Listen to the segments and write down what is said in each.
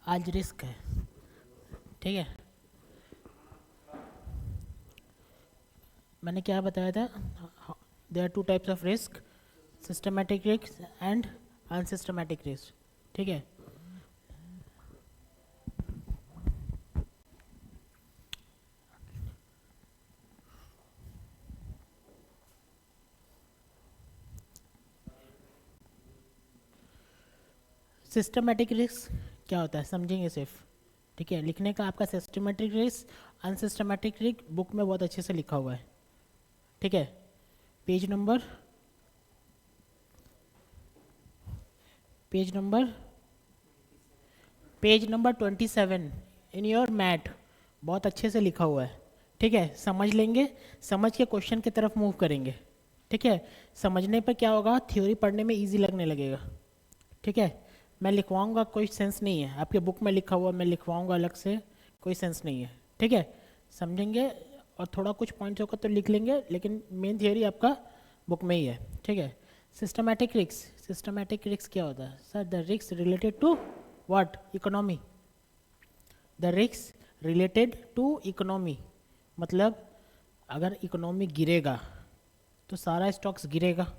आज रिस्क है, ठीक है। मैंने क्या बताया था, there are two types of risk, systematic risk and unsystematic risk, ठीक है। सिस्टमेटिक रिस्क क्या होता है समझेंगे सिर्फ, ठीक है। लिखने का आपका systematic risk, unsystematic risk book में बहुत अच्छे से लिखा हुआ है, ठीक है। Page number page number page number 27 in your mat, बहुत अच्छे से लिखा हुआ है, ठीक है। समझ लेंगे, समझ के क्वेश्चन की तरफ मूव करेंगे, ठीक है। समझने पर क्या होगा, थ्योरी पढ़ने में इजी लगने लगेगा, ठीक है। मैं लिखवाऊंगा, कोई सेंस नहीं है, आपके बुक में लिखा हुआ मैं लिखवाऊंगा अलग से, कोई सेंस नहीं है, ठीक है। समझेंगे और थोड़ा कुछ पॉइंट्स होगा तो लिख लेंगे, लेकिन मेन थियोरी आपका बुक में ही है, ठीक है। सिस्टमैटिक रिस्क, सिस्टमैटिक रिस्क क्या होता है sir? The risk related to what? Economy. The risk related to economy, मतलब अगर इकोनॉमी गिरेगा तो सारा स्टॉक्स गिरेगा,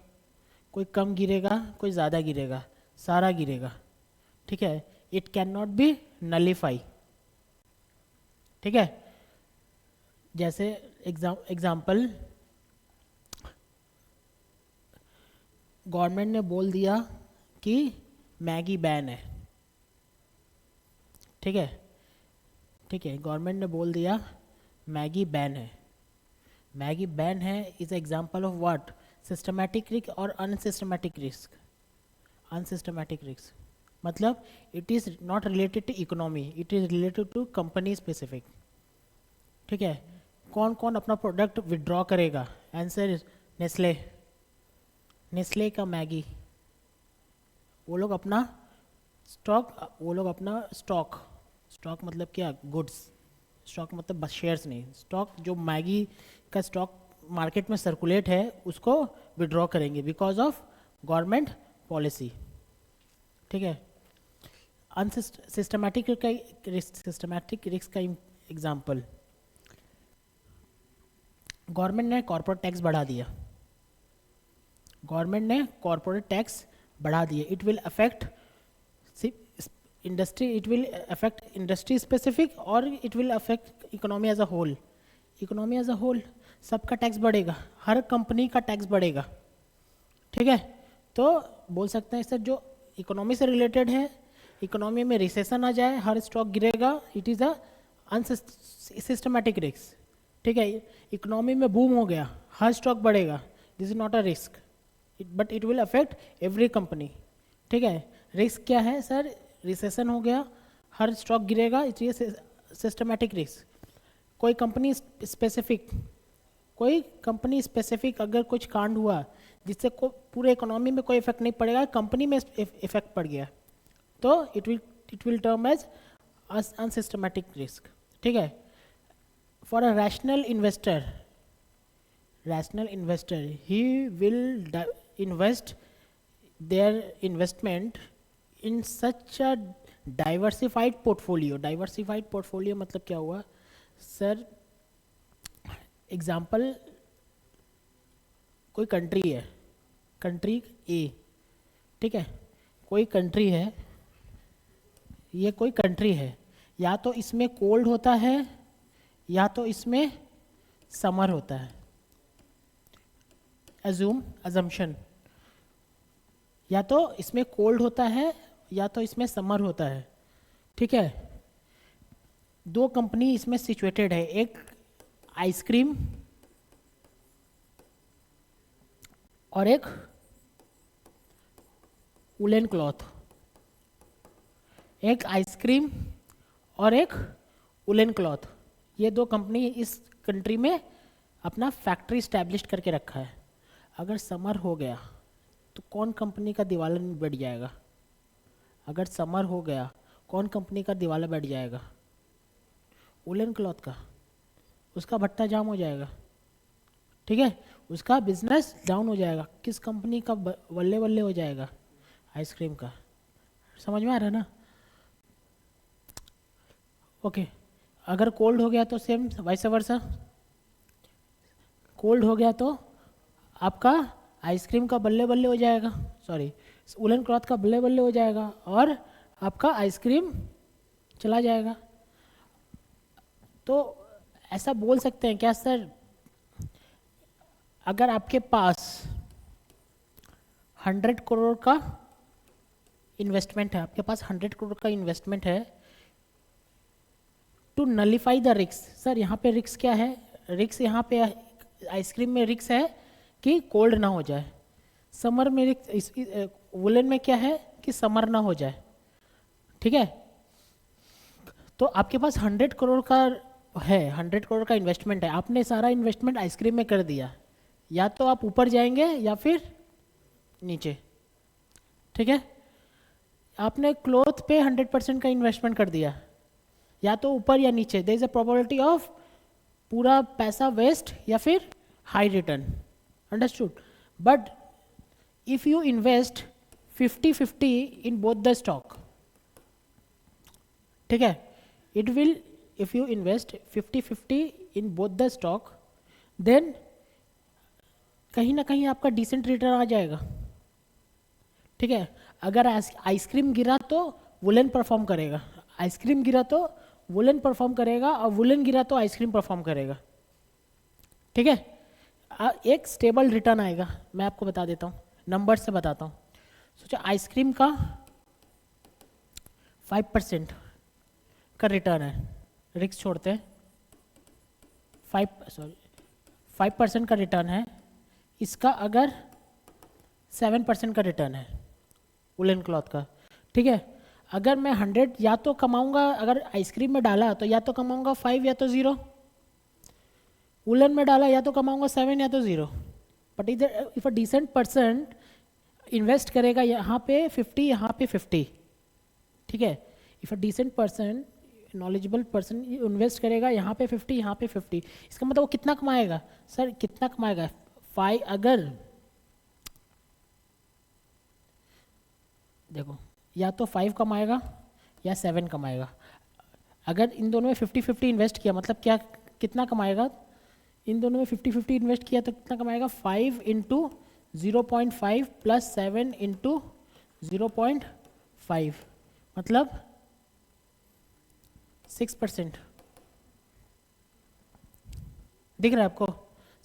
कोई कम गिरेगा कोई ज़्यादा गिरेगा, सारा गिरेगा, ठीक है। It can not be nullify, ठीक है। जैसे एग्जाम्पल, गवर्नमेंट ने बोल दिया कि मैगी बैन है, ठीक है, ठीक है। गवर्नमेंट ने बोल दिया मैगी बैन है, मैगी बैन है is example of what? Systematic risk और अनसिस्टमैटिक रिस्क। अनसिस्टमैटिक रिस्क मतलब it is not related to economy, it is related to company specific, ठीक है। कौन कौन अपना प्रोडक्ट विड्रॉ करेगा? आंसर इज नेस्ले, नेस्ले का मैगी। वो लोग अपना स्टॉक, वो लोग अपना स्टॉक, स्टॉक मतलब क्या? गुड्स, स्टॉक मतलब बस शेयर्स नहीं, स्टॉक जो मैगी का स्टॉक मार्केट में सर्कुलेट है उसको विड्रॉ करेंगे बिकॉज ऑफ गवर्नमेंट पॉलिसी, ठीक है। अनसिस्टमैटिक का रिस्क, सिस्टमैटिक रिस्क का एग्जांपल, गवर्नमेंट ने कॉर्पोरेट टैक्स बढ़ा दिया, गवर्नमेंट ने कॉर्पोरेट टैक्स बढ़ा दिया, it will affect industry, it will affect industry specific और it will affect economy as a whole. Economy as a whole सबका टैक्स बढ़ेगा, हर कंपनी का टैक्स बढ़ेगा, ठीक है। तो बोल सकते हैं सर जो इकोनॉमी से रिलेटेड है, इकोनॉमी में रिसेशन आ जाए हर स्टॉक गिरेगा, it is a unsystematic risk, ठीक है। इकोनॉमी में बूम हो गया हर स्टॉक बढ़ेगा, this is not a risk, but it will affect every company, ठीक है। रिस्क क्या है सर? रिसेशन हो गया हर स्टॉक गिरेगा, इट इज सिस्टमैटिक रिस्क। कोई कंपनी स्पेसिफिक, कोई कंपनी स्पेसिफिक अगर कुछ कांड हुआ जिससे को पूरे इकोनॉमी में कोई इफेक्ट नहीं पड़ेगा, कंपनी में इफेक्ट पड़ गया, तो it will term as unsystematic risk, ठीक है। For a rational investor he will invest their investment in such a diversified portfolio, diversified portfolio मतलब क्या हुआ सर? एग्जाम्पल, कोई कंट्री है, कंट्री ए, ठीक है, कोई कंट्री है, ये कोई कंट्री है, या तो इसमें कोल्ड होता है या तो इसमें समर होता है, अजम्पशन, या तो इसमें कोल्ड होता है या तो इसमें समर होता है, ठीक है। दो कंपनी इसमें सिचुएटेड है, एक आइसक्रीम और एक वुलन क्लॉथ, एक आइसक्रीम और एक वुलन क्लॉथ, ये दो कंपनी इस कंट्री में अपना फैक्ट्री स्टैब्लिश करके रखा है। अगर समर हो गया तो कौन कंपनी का दिवाला बैठ जाएगा? अगर समर हो गया कौन कंपनी का दिवाला बैठ जाएगा? वुलन क्लॉथ का, उसका भट्टा जाम हो जाएगा, ठीक है, उसका बिजनेस डाउन हो जाएगा। किस कंपनी का बल्ले बल्ले हो जाएगा? आइसक्रीम का। समझ में आ रहा है ना? ओके अगर कोल्ड हो गया तो सेम वाइस वर्सा, कोल्ड हो गया तो आपका आइसक्रीम का बल्ले बल्ले हो जाएगा, सॉरी वुलन क्लॉथ का बल्ले बल्ले हो जाएगा और आपका आइसक्रीम चला जाएगा। तो ऐसा बोल सकते हैं क्या सर, अगर आपके पास 100 करोड़ का इन्वेस्टमेंट है, आपके पास 100 करोड़ का इन्वेस्टमेंट है, टू नलिफाई द रिक्स, सर यहाँ पे रिक्स क्या है, रिक्स यहाँ पे आइसक्रीम में रिक्स है कि कोल्ड ना हो जाए, समर में रिक्स, वुलन में क्या है कि समर ना हो जाए, ठीक है। तो आपके पास 100 करोड़ का है, 100 करोड़ का इन्वेस्टमेंट है, आपने सारा इन्वेस्टमेंट आइसक्रीम में कर दिया, या तो आप ऊपर जाएंगे या फिर नीचे, ठीक है। आपने क्लोथ पे 100% का इन्वेस्टमेंट कर दिया, या तो ऊपर या नीचे, there is a probability of पूरा पैसा वेस्ट या फिर high return, understood. But if you invest 50-50 in both the stock, ठीक है, it will, if you invest 50-50 in both the stock, then कहीं ना कहीं आपका डिसेंट रिटर्न आ जाएगा, ठीक है। अगर आइसक्रीम गिरा तो वुलन परफॉर्म करेगा, आइसक्रीम गिरा तो वुलन परफॉर्म करेगा, और वुलन गिरा तो आइसक्रीम परफॉर्म करेगा, ठीक है। एक स्टेबल रिटर्न आएगा, मैं आपको बता देता हूँ, नंबर से बताता हूँ। सोचो आइसक्रीम का 5% का रिटर्न है, रिस्क छोड़ते हैं, 5% का रिटर्न है, इसका अगर 7% का रिटर्न है वुलन क्लॉथ का, ठीक है। अगर मैं 100 या तो कमाऊंगा, अगर आइसक्रीम में डाला तो या तो कमाऊंगा 5 या तो 0, वुलन में डाला या तो कमाऊंगा 7 या तो 0। बट इधर if a decent person invest करेगा यहाँ पे 50, यहाँ पे 50, ठीक है। If a decent person, knowledgeable person invest करेगा यहाँ पे 50, यहाँ पे 50, इसका मतलब वो कितना कमाएगा सर, कितना कमाएगा 5, अगर देखो या तो 5 कमाएगा या 7 कमाएगा, अगर इन दोनों में 50-50 इन्वेस्ट किया मतलब क्या, कितना कमाएगा, इन दोनों में 50-50 इन्वेस्ट किया तो कितना कमाएगा, 5 इंटू 0.5 प्लस 7 इंटू 0.5, मतलब 6%। दिख रहा है आपको,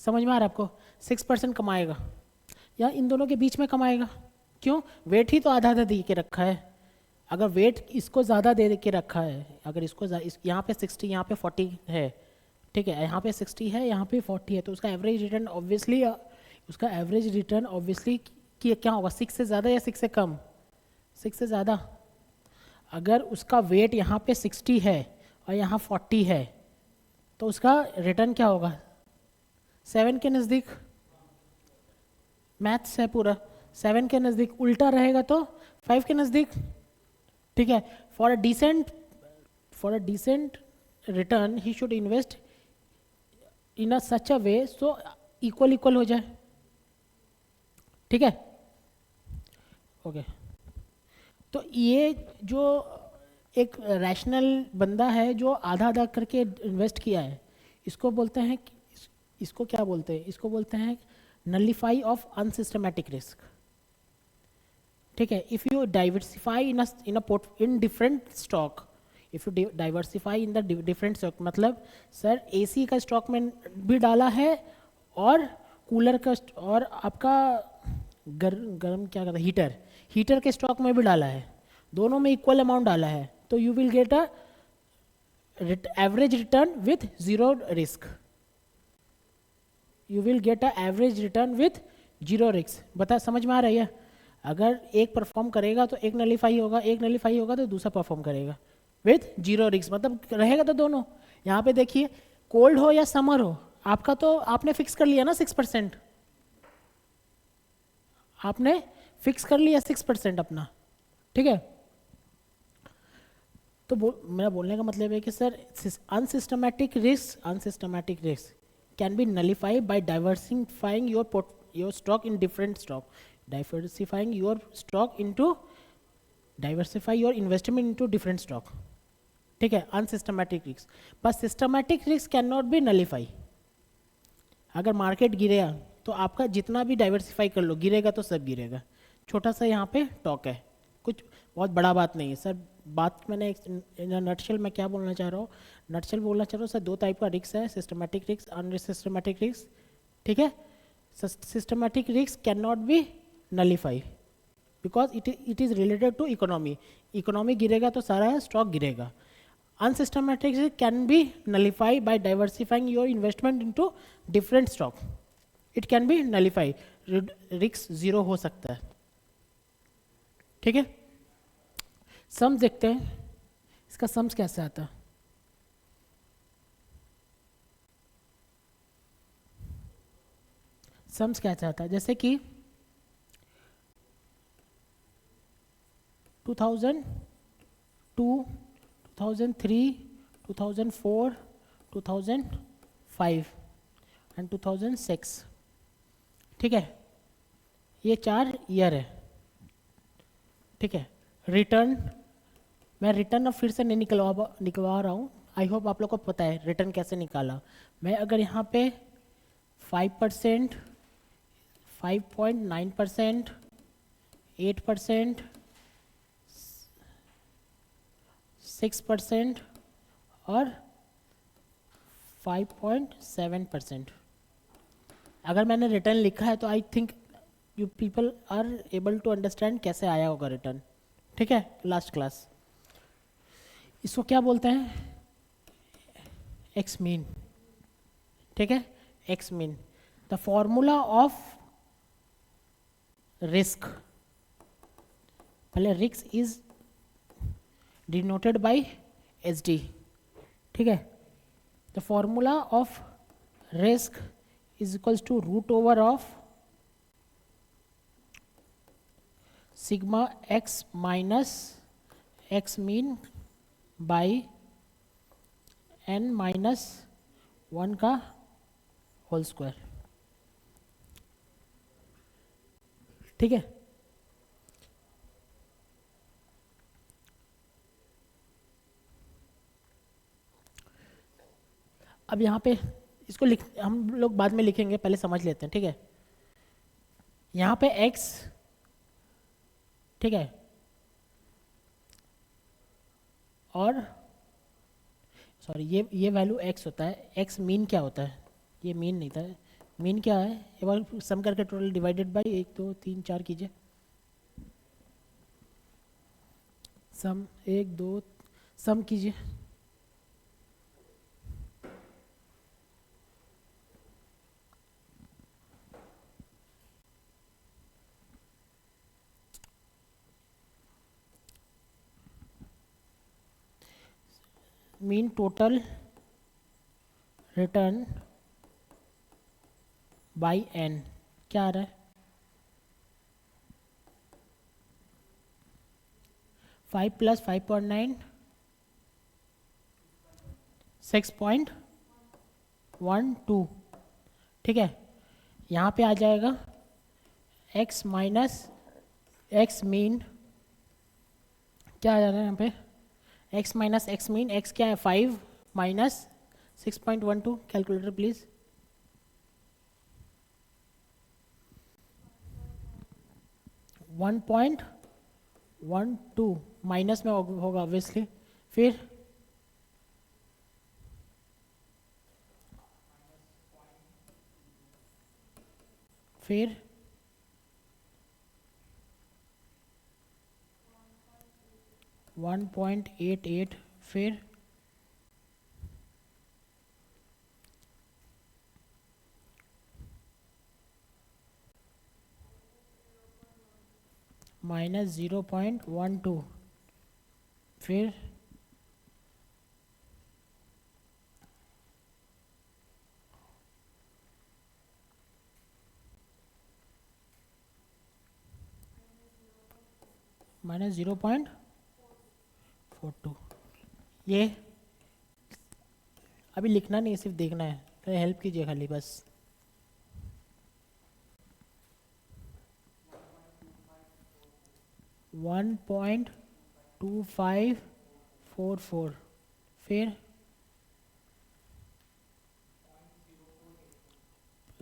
समझ में आ रहा है आपको, 6% कमाएगा, या इन दोनों के बीच में कमाएगा, क्यों, वेट ही तो आधा आधा दे के रखा है। अगर वेट इसको ज़्यादा दे के रखा है, अगर इसको यहाँ पे 60 यहाँ पे 40 है, ठीक है, यहाँ पे 60 है यहाँ पे 40 है, तो उसका एवरेज रिटर्न ऑब्वियसली, उसका एवरेज रिटर्न ऑब्वियसली क्या होगा, 6 से ज़्यादा या 6 से कम, 6 से ज़्यादा। अगर उसका वेट यहाँ पे 60 है और यहाँ 40 है तो उसका रिटर्न क्या होगा, 7 के नज़दीक, मैथ्स है पूरा, 7 के नज़दीक, उल्टा रहेगा तो 5 के नज़दीक, ठीक है। For a decent return he should invest in a such a way so equal हो जाए, ठीक है, ओके। तो ये जो एक रैशनल बंदा है जो आधा आधा करके इन्वेस्ट किया है, इसको बोलते हैं, इसको क्या बोलते हैं, इसको बोलते हैं नलिफाई ऑफ अनसिस्टमैटिक रिस्क, ठीक है। If you diversify in different stock, if you diversify in the different stock, मतलब सर एसी का स्टॉक में भी डाला है और कूलर का और आपका गर्म क्या कहता है, हीटर के स्टॉक में भी डाला है, दोनों में इक्वल अमाउंट डाला है, तो you will get a average return with zero risk, you will get a average return with zero risk. बता, समझ में आ रही है, अगर एक परफॉर्म करेगा तो एक नलीफाई होगा, एक नलीफाई होगा तो दूसरा परफॉर्म करेगा विथ जीरो रिस्क, मतलब रहेगा तो दोनों। यहाँ पे देखिए कोल्ड हो या समर हो, आपका तो आपने फिक्स कर लिया ना 6%, आपने फिक्स कर लिया 6% अपना, ठीक है। तो मेरा बोलने का मतलब है कि sir unsystematic risk can be nullified by diversifying your stock in different stock, diversify your investment into different stock, ठीक है, unsystematic risk. But systematic risk can not be nullify. अगर मार्केट गिरेगा तो आपका जितना भी डाइवर्सिफाई कर लो, गिरेगा तो सब गिरेगा। छोटा सा यहाँ पे टॉक है, कुछ बहुत बड़ा बात नहीं है सर। बात मैंने नटशेल में क्या बोलना चाह रहा हूँ, नटशेल बोलना चाह रहा हूँ सर, दो टाइप का रिस्क है, सिस्टमैटिक रिस्क, अनसिस्टमैटिक रिस्क। ठीक है, systematic risk can not be nullify because it is related to economy. Economy गिरेगा तो सारा स्टॉक गिरेगा। Unsystematic risk can be nullified by diversifying your investment into different stock. It can be nullified. Risk zero हो सकता है। ठीक है, sums देखते हैं, इसका सम्स कैसे आता है। सम्स कैसे आता है, जैसे कि 2002, 2003, 2004, 2005 एंड 2006। ठीक है, ये 4 ईयर है। ठीक है, रिटर्न, मैं रिटर्न अब फिर से नहीं निकलवा रहा हूँ। आई होप आप लोग को पता है रिटर्न कैसे निकाला। मैं अगर यहाँ पे 5%, 5.9%, 8%, 6% और 5.7%, अगर मैंने रिटर्न लिखा है तो I think you people are able to understand कैसे आया होगा रिटर्न। ठीक है, लास्ट क्लास। इसको क्या बोलते हैं, एक्स मीन। ठीक है, x mean. The formula of risk, पहले risk is denoted by H D. ठीक है, the formula of risk is equals to root over of sigma x minus x mean by N minus 1 का whole square. ठीक है, अब यहाँ पे इसको हम लोग बाद में लिखेंगे, पहले समझ लेते हैं। ठीक है, यहाँ पे x, ठीक है, और सॉरी ये वैल्यू x होता है। x मीन क्या होता है, ये मीन नहीं था, मीन क्या है, एक बार सम करके टोटल डिवाइडेड बाई 1 2 3 4 कीजिए। सम 1 2 सम कीजिए। Mean total return by N क्या आ रहा है, 5 + 5.9 6.12। ठीक है, यहाँ पे आ जाएगा x माइनस एक्स मीन, क्या आ जा रहा है यहाँ पे, x minus x mean, x क्या है 5 माइनस 6.12, कैलकुलेटर प्लीज। 1.12 माइनस में होगा ऑब्वियसली, फिर फिर 1.88, फिर माइनस 0.12, फिर माइनस 0.42। ये अभी लिखना नहीं, सिर्फ देखना है, तो हेल्प कीजिए खाली बस। 1.2544, फिर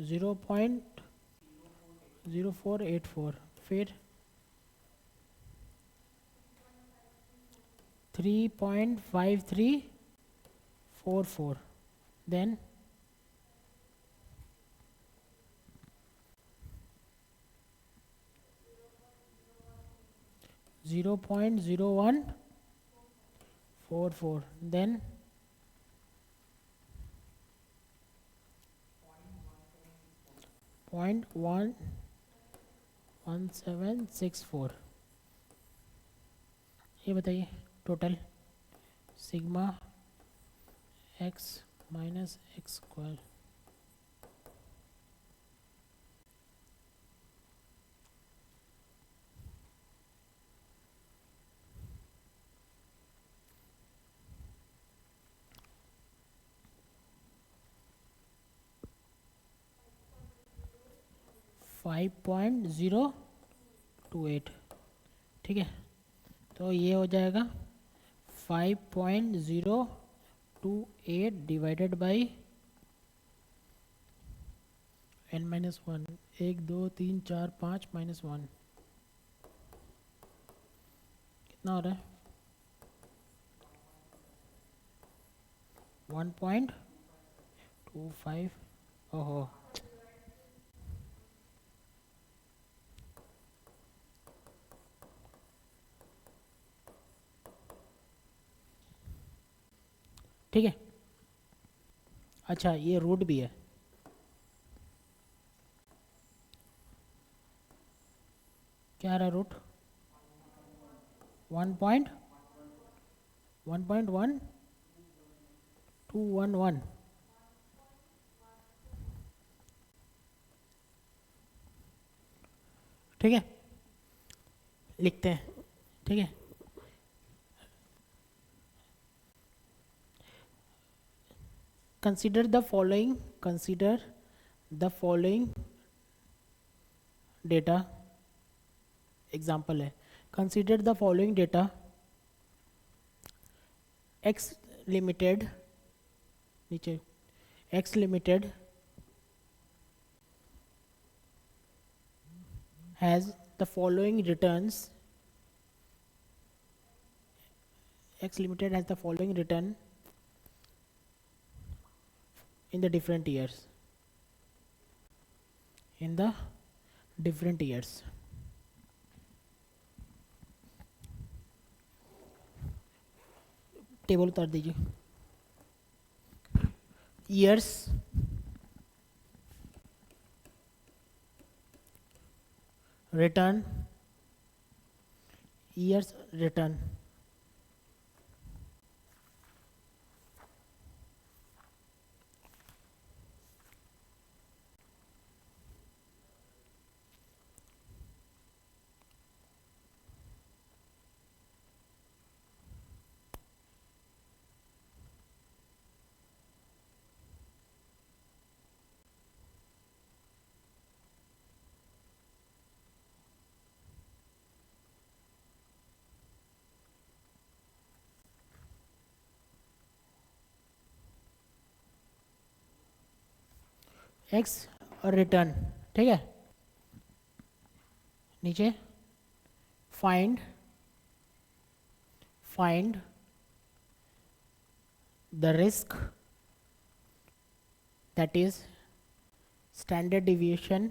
0.0484, फिर 3.5344, देन 0.0144, then 0.11764. ये बताइए total sigma x minus X square. Five point zero two eight, ठीक है। तो ये हो जाएगा 5.028 divided by n minus one, 1 2 3 4 5 minus one, कितना हो रहा है 1.25। ओहो, ठीक है। अच्छा ये रूट भी है, क्या आ रहा है रूट 1.1211, ठीक है। लिखते हैं, ठीक है। consider the following data, example है। consider the following data, x limited, नीचे x limited has the following returns, x limited has the following return in the different years, in the different years। Table उतार दीजिए। years, return, years return, x और return, ठीक है। नीचे find the risk that is standard deviation,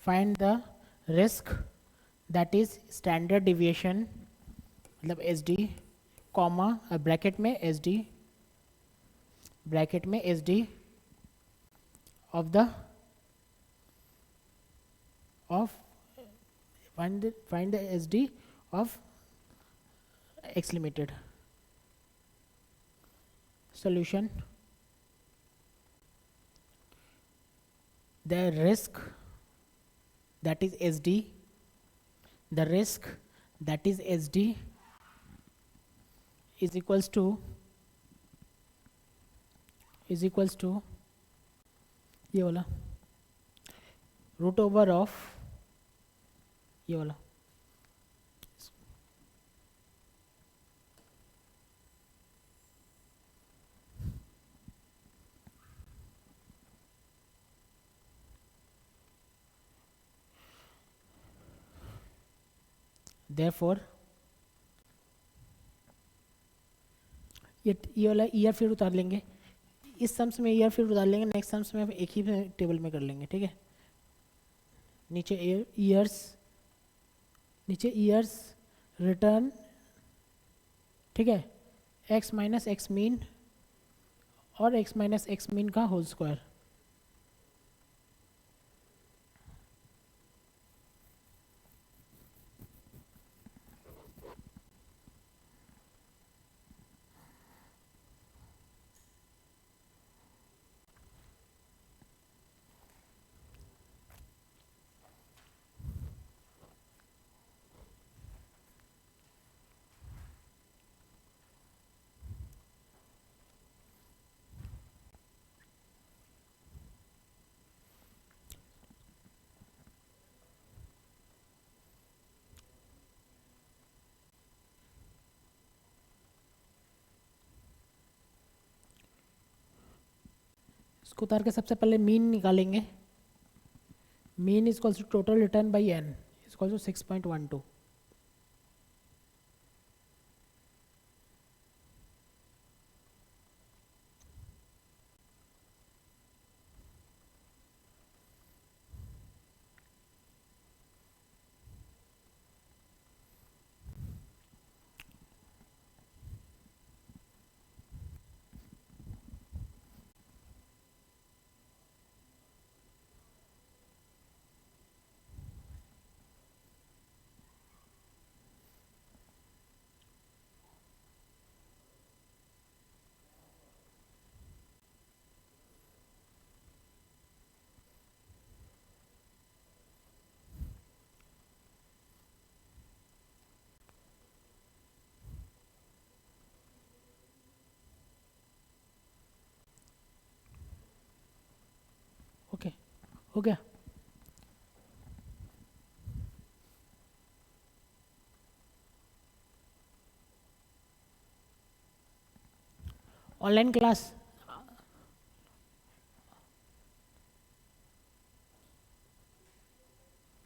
find the risk that is standard deviation, मतलब S D, comma bracket में S D, bracket में S D of the find the SD of x limited। solution, the risk that is SD, the risk that is SD is equals to ये वाला root over of ये वाला, 1 therefore ये वाला year फिर उतार लेंगे, इस सम्स में ईयर फिर उतार लेंगे, नेक्स्ट सम्स में एक ही टेबल में कर लेंगे, ठीक है। नीचे ईयर्स, नीचे ईयर्स रिटर्न, ठीक है, एक्स माइनस एक्स मीन और एक्स माइनस एक्स मीन का होल स्क्वायर। इसको उतार के सबसे पहले मीन निकालेंगे। Mean is equals to total return by N is equals to 6.12। Okay, हो गया। ऑनलाइन क्लास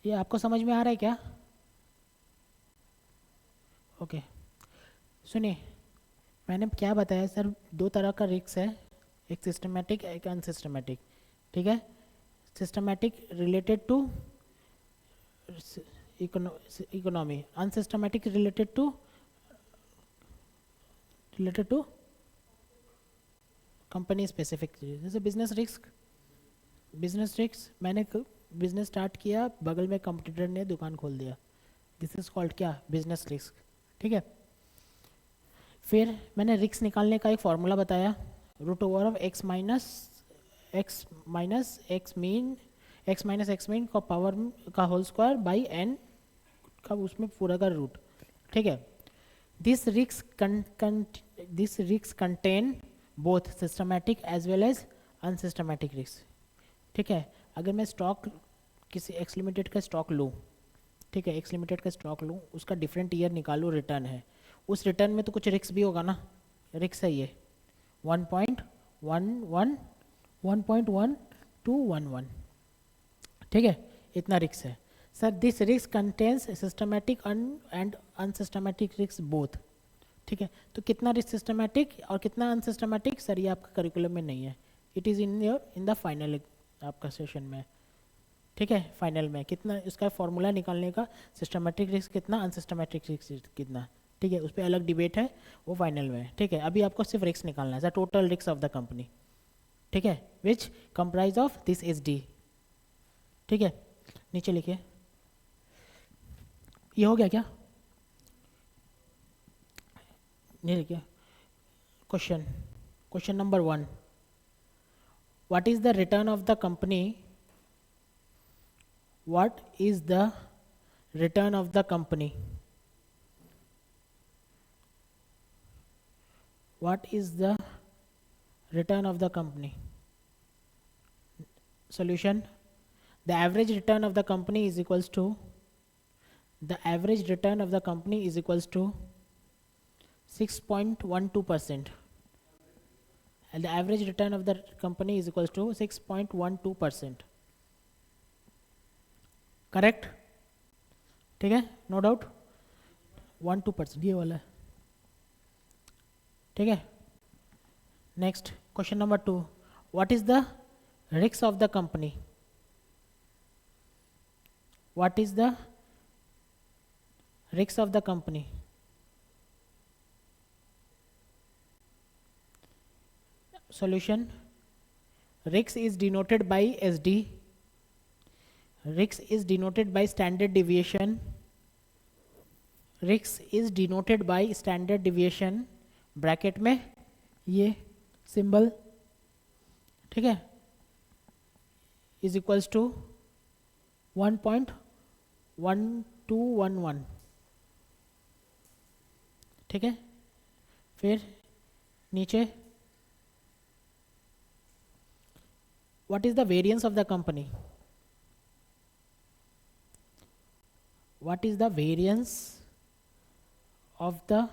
ये आपको समझ में आ रहा है क्या? ओके, सुनिए, मैंने क्या बताया सर, दो तरह का रिस्क है, एक सिस्टमेटिक एक अनसिस्टमेटिक, ठीक है। Systematic related to economy, unsystematic related to company specific. जैसे बिजनेस रिस्क, मैंने बिजनेस स्टार्ट किया, बगल में कंपटीटर ने दुकान खोल दिया, दिस इज कॉल्ड क्या, बिजनेस रिस्क, ठीक है। फिर मैंने रिस्क निकालने का एक फॉर्मूला बताया, root over of X minus x mean का पावर का होल स्क्वायर बाई एन का उसमें पूरा का रूट, ठीक है। This risk contain both systematic as well as unsystematic risk, ठीक है। अगर मैं स्टॉक किसी एक्स लिमिटेड का स्टॉक लूँ, ठीक है, एक्स लिमिटेड का स्टॉक लूँ, उसका डिफरेंट ईयर निकालूँ, रिटर्न है, उस रिटर्न में तो कुछ रिस्क भी होगा ना, रिस्क है ये 1.1211, ठीक है, इतना रिस्क है sir. This risk contains systematic and unsystematic risk both, ठीक है। तो कितना रिस्क सिस्टमैटिक और कितना अनसिस्टमैटिक सर, ये आपका करिकुलम में नहीं है, it is in the final आपका सेशन में, ठीक है। फाइनल में कितना इसका फॉर्मूला निकालने का, सिस्टमैटिक रिस्क कितना, अनसिस्टमैटिक रिस्क कितना, ठीक है, उस पर अलग डिबेट है, वो फाइनल में है, ठीक है। अभी आपको सिर्फ रिस्क निकालना है, sir total risk of the company, ठीक है, which comprise of this is D, ठीक है। नीचे लिखिए, ये हो गया क्या? नहीं लिखिए। Question number 1, what is the return of the company, what is the return of the company, what is the return of the company? Solution, the average return of the company is equals to, the average return of the company is equals to 6.12%, and the average return of the company is equals to 6.12%, correct, ठीक है, no doubt. 1-2% ये वाला है, ठीक है। Next question number 2, what is the risk of the company? What is the risk of the company? Solution, risk is denoted by SD. Risk is denoted by standard deviation. Risk is denoted by standard deviation, bracket में ये symbol, ठीक है, is equals to 1.1211, ठीक है। फिर नीचे, what is the variance of the company? What is the variance of the,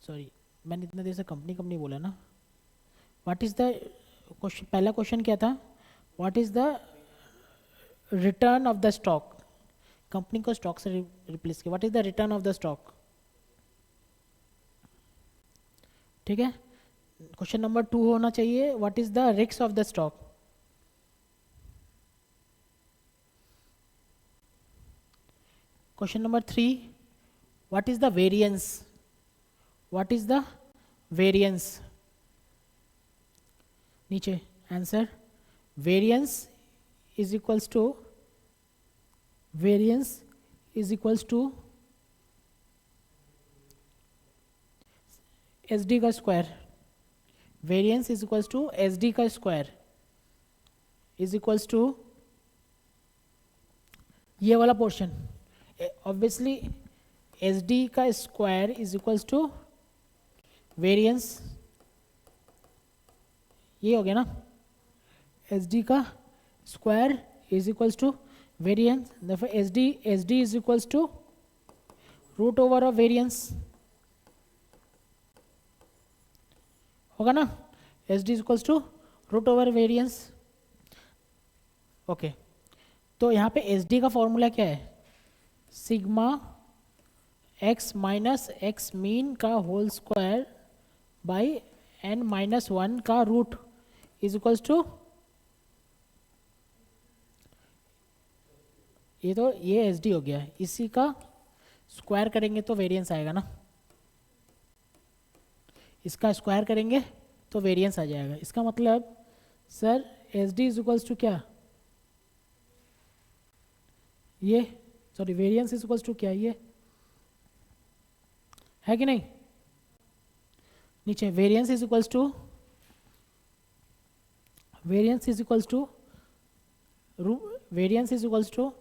sorry मैंने इतना देर से कंपनी बोला ना। What is the क्वेश्चन, पहला क्वेश्चन क्या था? What is the return of the stock? Company को स्टॉक से रिप्लेस किया, What is the return of the stock? ठीक है। क्वेश्चन नंबर 2 होना चाहिए, What is the risk of the stock? Question number 3, what is the variance? What is the variance? नीचे answer, variance is equals to SD का square, variance is equals to SD का square is equals to ये वाला portion, obviously S D का square is equals to variance, ये हो गया ना, एस डी का square is equals to variance, देखो S D is equals to root over of variance, होगा ना, S D is equals to root over variance. Okay, तो यहाँ पे एस डी का फॉर्मूला क्या है? Sigma x minus x mean का whole square by N minus 1 का रूट इज इक्वल्स टू, ये तो ये एस डी हो गया, इसी का स्क्वायर करेंगे तो वेरिएंस आएगा ना, इसका स्क्वायर करेंगे तो वेरिएंस आ जाएगा। इसका मतलब sir S D is equals to क्या, ये sorry variance is equals to क्या, ये है कि नहीं? नीचे variance is equals to variance is equals to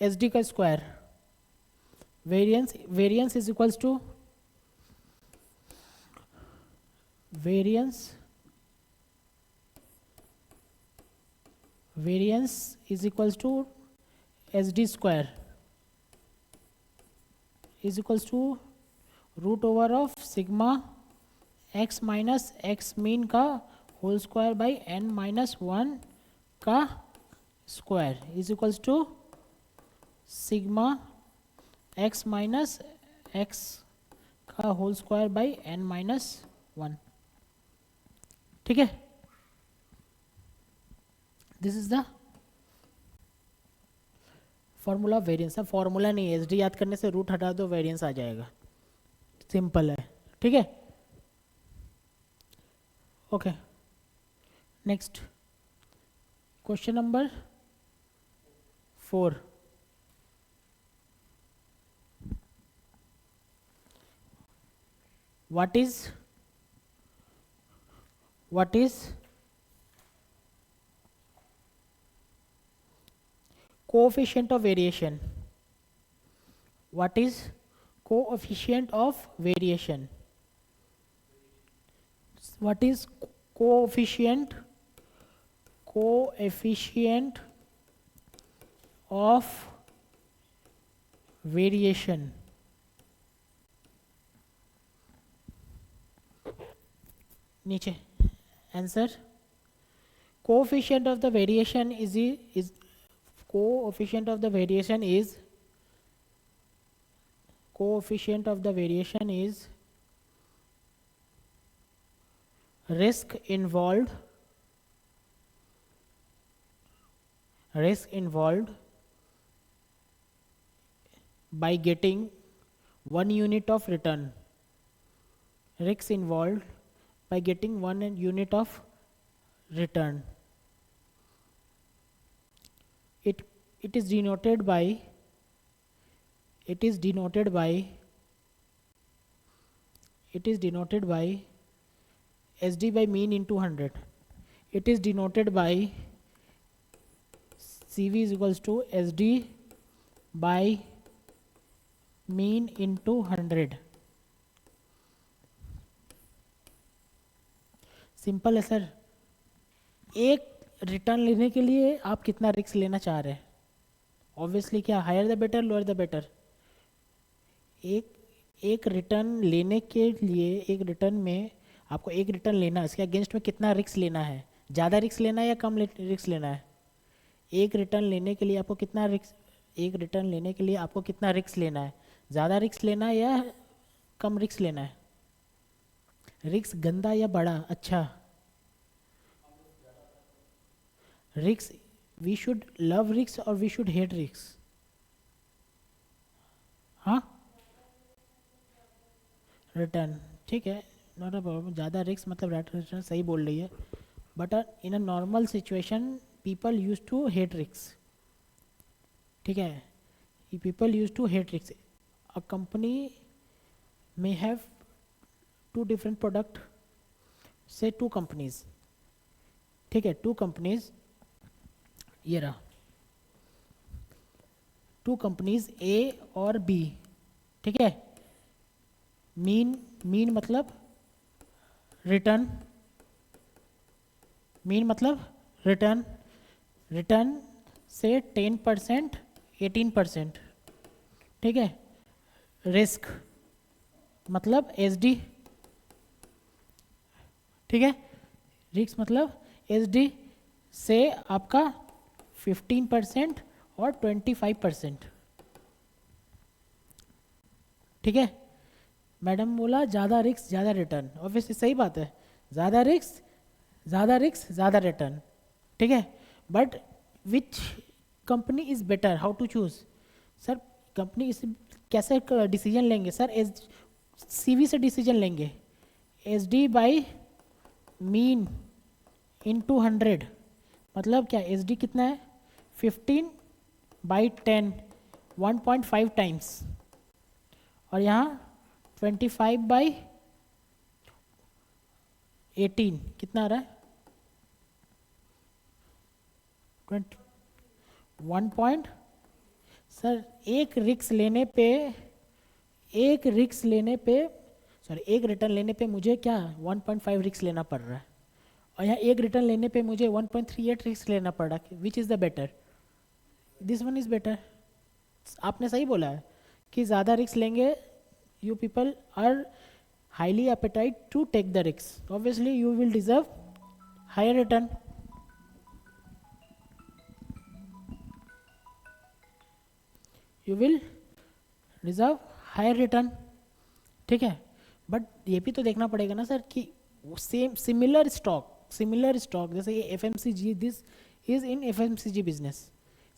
S D का square, variance is equals to variance is equals to S D square is equals to root over of sigma x minus x mean का whole square by N minus 1 का square is equals to sigma x minus X का whole square by N minus 1, ठीक है। This is the formula of variance. अब formula नहीं है, S D याद करने से रूट हटा दो, वेरिएंस आ जाएगा, सिंपल है, ठीक है। Okay, next question number 4, what is coefficient of variation? What is coefficient of variation? What is coefficient of variation? नीचे answer, coefficient of the variation is coefficient of the variation is coefficient of the variation is risk involved by getting 1 unit of return. Risks involved by getting 1 unit of return. It is denoted by SD by mean into 100. It is denoted by CV is equals to SD by mean into 100. Simple है sir. एक return लेने के लिए आप कितना risk लेना चाह रहे हैं? ऑब्वियसली क्या, higher the better, lower the better. एक रिटर्न लेने के लिए, एक रिटर्न में आपको एक रिटर्न लेना, इसके अगेंस्ट में कितना रिस्क लेना है? ज़्यादा रिस्क लेना है या कम रिस्क लेना है? एक रिटर्न लेने के लिए आपको कितना रिस्क लेना है? ज़्यादा रिस्क लेना है या कम रिस्क लेना है? रिस्क गंदा या बड़ा अच्छा? Risk, we should love risk और वी शुड हेट रिस्क. हाँ, रिटर्न ठीक है, नॉट अ प्रॉब्लम. ज़्यादा रिस्क मतलब रिटर्न सही बोल रही है, but in a normal situation people use to hate risk. ठीक है, people use to hate risk. A company may have two different product, say two companies. ठीक है, two companies, ये रहा, two companies A और B. ठीक है, mean मतलब रिटर्न, रिटर्न से 10%, 18%. ठीक है, रिस्क मतलब SD. ठीक है, रिस्क मतलब SD से आपका 15% और 25%. ठीक है, मैडम बोला ज़्यादा रिस्क ज़्यादा रिटर्न, ऑब्वियसली सही बात है, ज़्यादा रिस्क ज़्यादा रिटर्न. ठीक है, but which company is better, how to choose? Sir company इस कैसे डिसीजन लेंगे सर? CV से डिसीजन लेंगे. SD बाई मीन इंटू 100 मतलब क्या? SD कितना है? 15/10, 1.5 टाइम्स. और यहाँ 25/18 कितना आ रहा है? 1 पॉइंट. सर एक रिस्क लेने पे एक रिटर्न लेने पे मुझे क्या 1.5 रिस्क लेना पड़ रहा है, और यहाँ एक रिटर्न लेने पे मुझे 1.38 रिस्क लेना पड़ रहा है. Which is the better? This one is better. आपने सही बोला है कि ज़्यादा रिस्क लेंगे, you people are highly appetite to take the risk. Obviously you will deserve higher return. You will deserve higher return. ठीक है, बट ये भी तो देखना पड़ेगा ना सर कि सिमिलर स्टॉक जैसे ये FMCG, this is in FMCG business.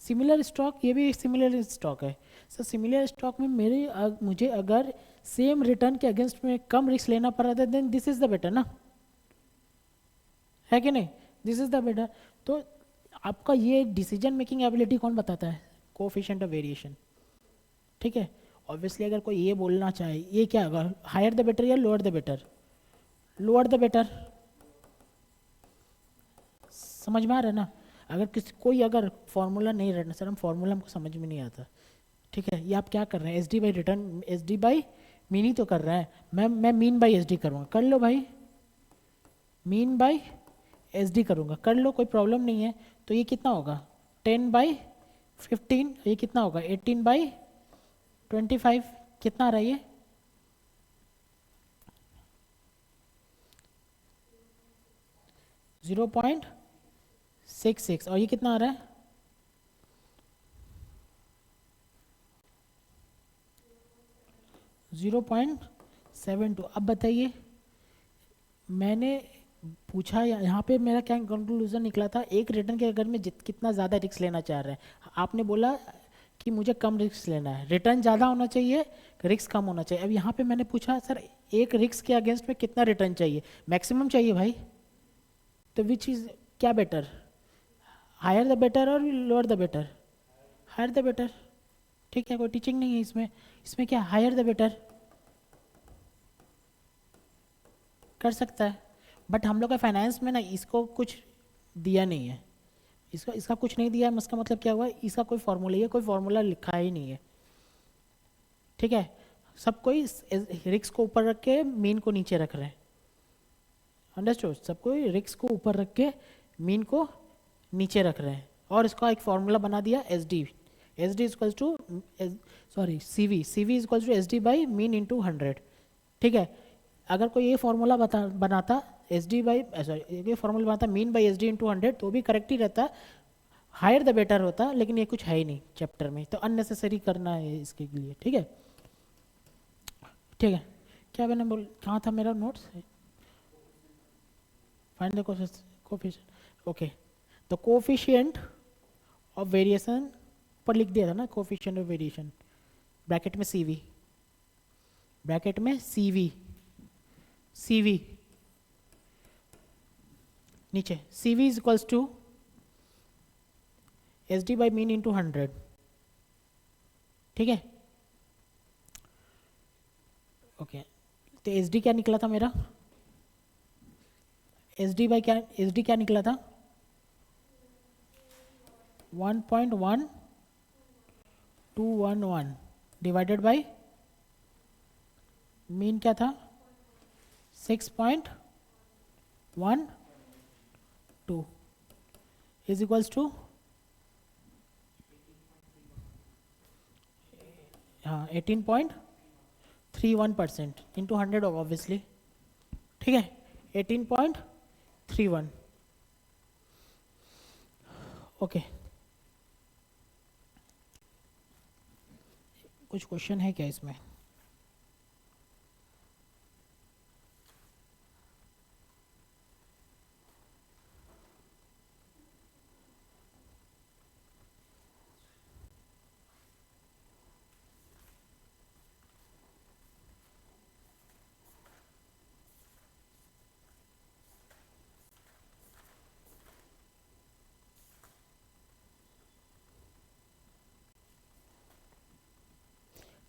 Similar stock, ये भी सिमिलर स्टॉक है. सर सिमिलर स्टॉक में मुझे अगर सेम रिटर्न के अगेंस्ट में कम रिस्क लेना पड़ रहा था, then this is the better ना, है कि नहीं? This is the better. तो आपका ये डिसीजन मेकिंग एबिलिटी कौन बताता है? Coefficient of variation. ठीक है, ऑब्वियसली अगर कोई ये बोलना चाहे, ये क्या होगा, हायर द बेटर या lower the better? Lower the better. समझ में आ रहा है ना? अगर कोई अगर फॉर्मूला नहीं रहना, सर हम फॉर्मूला हमको समझ में नहीं आता. ठीक है, ये आप क्या कर रहे हैं? SD by written, SD by mean he तो कर रहा है. मैं मीन बाई SD करूँगा, कर लो भाई, मीन बाई SD करूँगा, कर लो, कोई प्रॉब्लम नहीं है. तो ये कितना होगा? 10/15. ये कितना होगा? 18/25. कितना आ रहा है ये? 0.66. और ये कितना आ रहा है? 0.72। अब बताइए, मैंने पूछा यहाँ पे मेरा क्या कंक्लूजन निकला था, एक रिटर्न के अगर मैं कितना ज़्यादा रिस्क लेना चाह रहे हैं, आपने बोला कि मुझे कम रिस्क लेना है, रिटर्न ज़्यादा होना चाहिए, रिस्क कम होना चाहिए। अब यहाँ पे मैंने पूछा सर एक रिस्क के अगेंस्ट में कितना रिटर्न चाहिए, मैक्सिमम चाहिए भाई, तो विच इज़ क्या बेटर, हायर द बेटर और lower the better, higher the better. ठीक है, कोई टीचिंग नहीं है इसमें, इसमें क्या हायर द बेटर कर सकता है, बट हम लोग का फाइनेंस में ना इसको कुछ दिया नहीं है, इसका इसका कुछ नहीं दिया है, इसका मतलब क्या हुआ, इसका कोई फार्मूला, ये कोई फार्मूला लिखा ही नहीं है। ठीक है, सब कोई रिस्क को ऊपर रख के मीन को नीचे रख रहे हैं, अंडरस्टूड, सब कोई रिस्क को ऊपर रख के मीन को नीचे रख रहे हैं, और इसका एक फार्मूला बना दिया S D, S D equals to, sorry C V equals to S D by mean into 100। ठीक है, अगर कोई ये फार्मूला बनाता एस डी बाई, सॉरी ये फार्मूला बनाता mean by S D into 100 तो भी करेक्ट ही रहता, हायर द बेटर होता, लेकिन ये कुछ है ही नहीं चैप्टर में, तो अननेसेसरी करना है इसके लिए। ठीक है, ठीक है, क्या मैंने बोल, कहाँ था मेरा notes, find the coefficient, okay, the coefficient of variation पर लिख दिया था ना, कोफिशिएंट ऑफ वेरिएशन, ब्रैकेट में सीवी, ब्रैकेट में सीवी, सीवी नीचे, CV is equals to S D by mean into 100। ठीक है, ओके, तो एस डी क्या निकला था मेरा, एस डी बाई क्या, एस डी क्या निकला था 1.1211 डिवाइडेड बाई मीन क्या था 6.12 इज इक्वल्स टू, हाँ 18.31% इंटू 100 होगा ऑब्वियसली। ठीक है, 18.31, ओके। कुछ क्वेश्चन है क्या इसमें,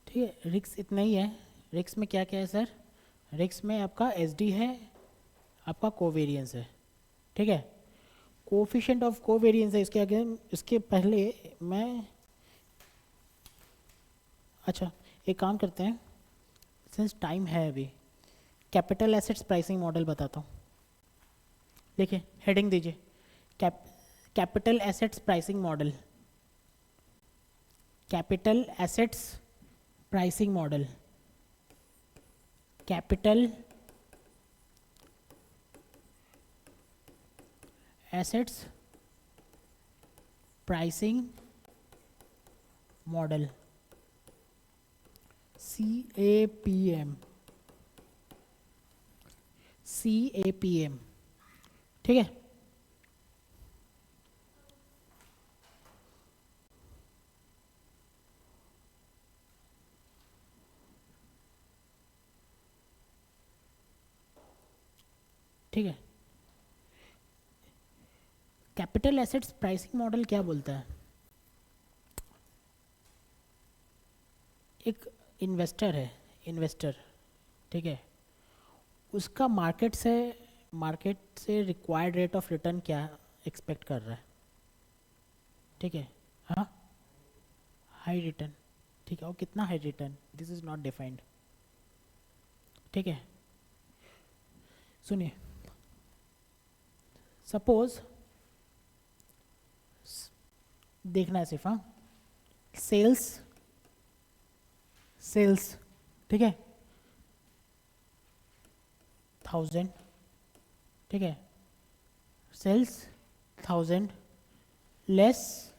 ठीक है, रिक्स इतना ही है। रिक्स में क्या क्या है सर, रिक्स में आपका एस डी है, आपका कोवेरियंस है। ठीक है, कोफिशिएंट ऑफ कोवेरियंस है, इसके आगे, इसके पहले मैं, अच्छा एक काम करते हैं, सिंस टाइम है अभी, कैपिटल एसेट्स प्राइसिंग मॉडल बताता हूँ। देखिए हेडिंग दीजिए, capital assets pricing model, capital assets pricing model, capital assets pricing model, CAPM, CAPM। ठीक है, ठीक है, कैपिटल एसेट्स प्राइसिंग मॉडल क्या बोलता है, एक इन्वेस्टर है, इन्वेस्टर, ठीक है, उसका मार्केट से रिक्वायर्ड रेट ऑफ रिटर्न क्या एक्सपेक्ट कर रहा है। ठीक है, हाँ हाई रिटर्न, ठीक है, और कितना high return, this is not defined. ठीक है, सुनिए, सपोज देखना है सिर्फ, हाँ, सेल्स, ठीक है 1000, ठीक है, सेल्स 1000 लेस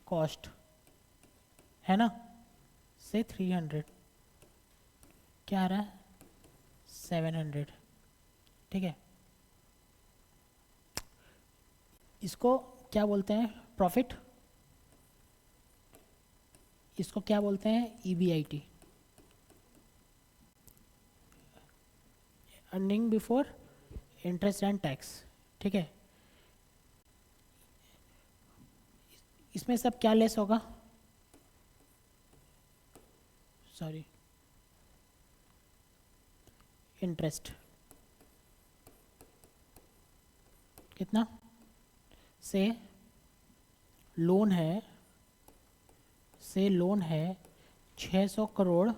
कॉस्ट, है ना, से 300, क्या आ रहा है 700, ठीक है। इसको क्या बोलते हैं प्रॉफिट, इसको क्या बोलते हैं EBIT, earning before interest and tax, ठीक है। इसमें सब क्या लेस होगा, सॉरी इंटरेस्ट, कितना से लोन है, से लोन है 600 करोड़,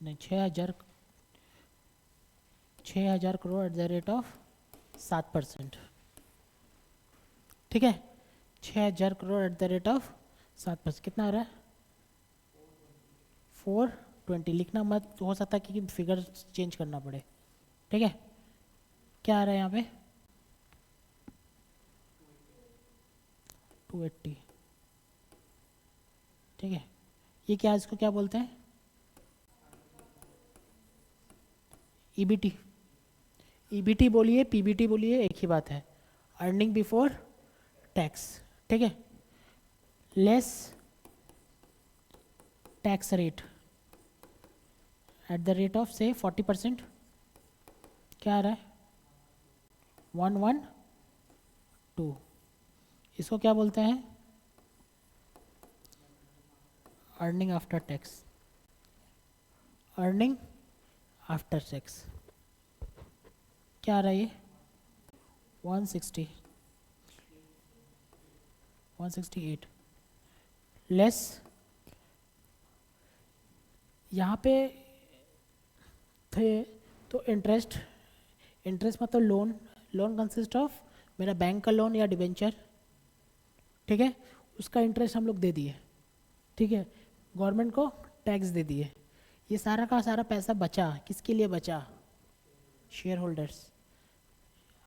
नहीं 6,000 crore at the rate of 7%, ठीक है। 6,000 crore at the rate of 7%, कितना आ रहा है 420, लिखना मत, हो सकता है कि फिगर चेंज करना पड़े, ठीक है। क्या आ रहा है यहाँ पे 280, ठीक है। ये क्या, इसको क्या बोलते हैं EBT, EBT बोलिए PBT बोलिए एक ही बात है, अर्निंग बिफोर टैक्स, ठीक है, less tax rate at the rate of से 40%, क्या आ रहा है 112, इसको क्या बोलते हैं earning after tax, earning after tax, क्या आ रहा है ये 168, लेस, यहाँ पे थे तो इंटरेस्ट, इंटरेस्ट मतलब लोन, लोन कंसिस्ट ऑफ मेरा बैंक का लोन या डिबेंचर, ठीक है, उसका इंटरेस्ट हम लोग दे दिए, ठीक है, गवर्नमेंट को टैक्स दे दिए, ये सारा का सारा पैसा बचा, किसके लिए बचा share holders.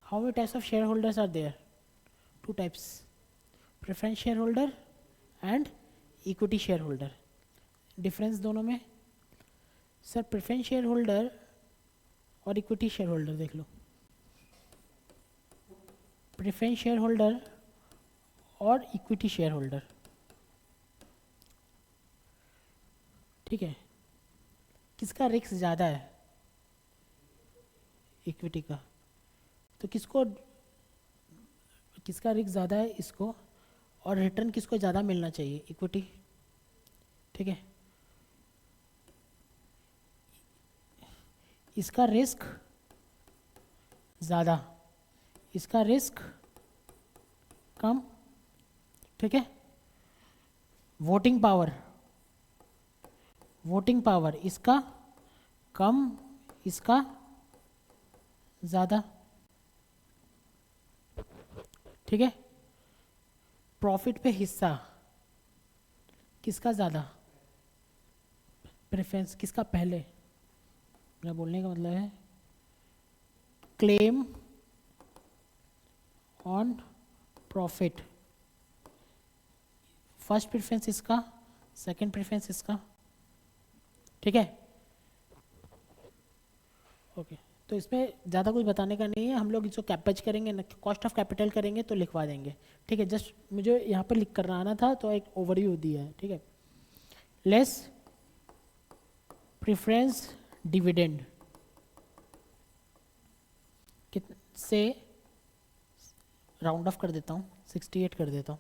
How many types of share holders are there, 2 types, preference share holder and equity share holder, difference दोनों में सर, प्रेफरेंस शेयर होल्डर और इक्विटी शेयर होल्डर देख लो, प्रेफरेंस शेयर होल्डर और इक्विटी शेयर होल्डर, ठीक है, किसका risk ज़्यादा है इक्विटी का, तो किसको, किसका रिस्क ज़्यादा है इसको, और रिटर्न किसको ज़्यादा मिलना चाहिए इक्विटी, ठीक है। इसका रिस्क ज़्यादा, इसका रिस्क कम, ठीक है। वोटिंग पावर, वोटिंग पावर इसका कम, इसका ज़्यादा, ठीक है। प्रॉफिट पे हिस्सा किसका ज़्यादा, प्रेफरेंस किसका पहले, मेरा बोलने का मतलब है claim on profit, first preference इसका, सेकंड प्रेफरेंस इसका, ठीक है। ओके, तो इसमें ज़्यादा कुछ बताने का नहीं है, हम लोग इसको कैपेज करेंगे ना, कॉस्ट ऑफ कैपिटल करेंगे तो लिखवा देंगे, ठीक है। जस्ट मुझे यहाँ पर लिख कर आना था तो एक ओवरव्यू दिया है, ठीक है। लेस प्रेफरेंस डिविडेंड से राउंड ऑफ कर देता हूँ, 68 कर देता हूँ,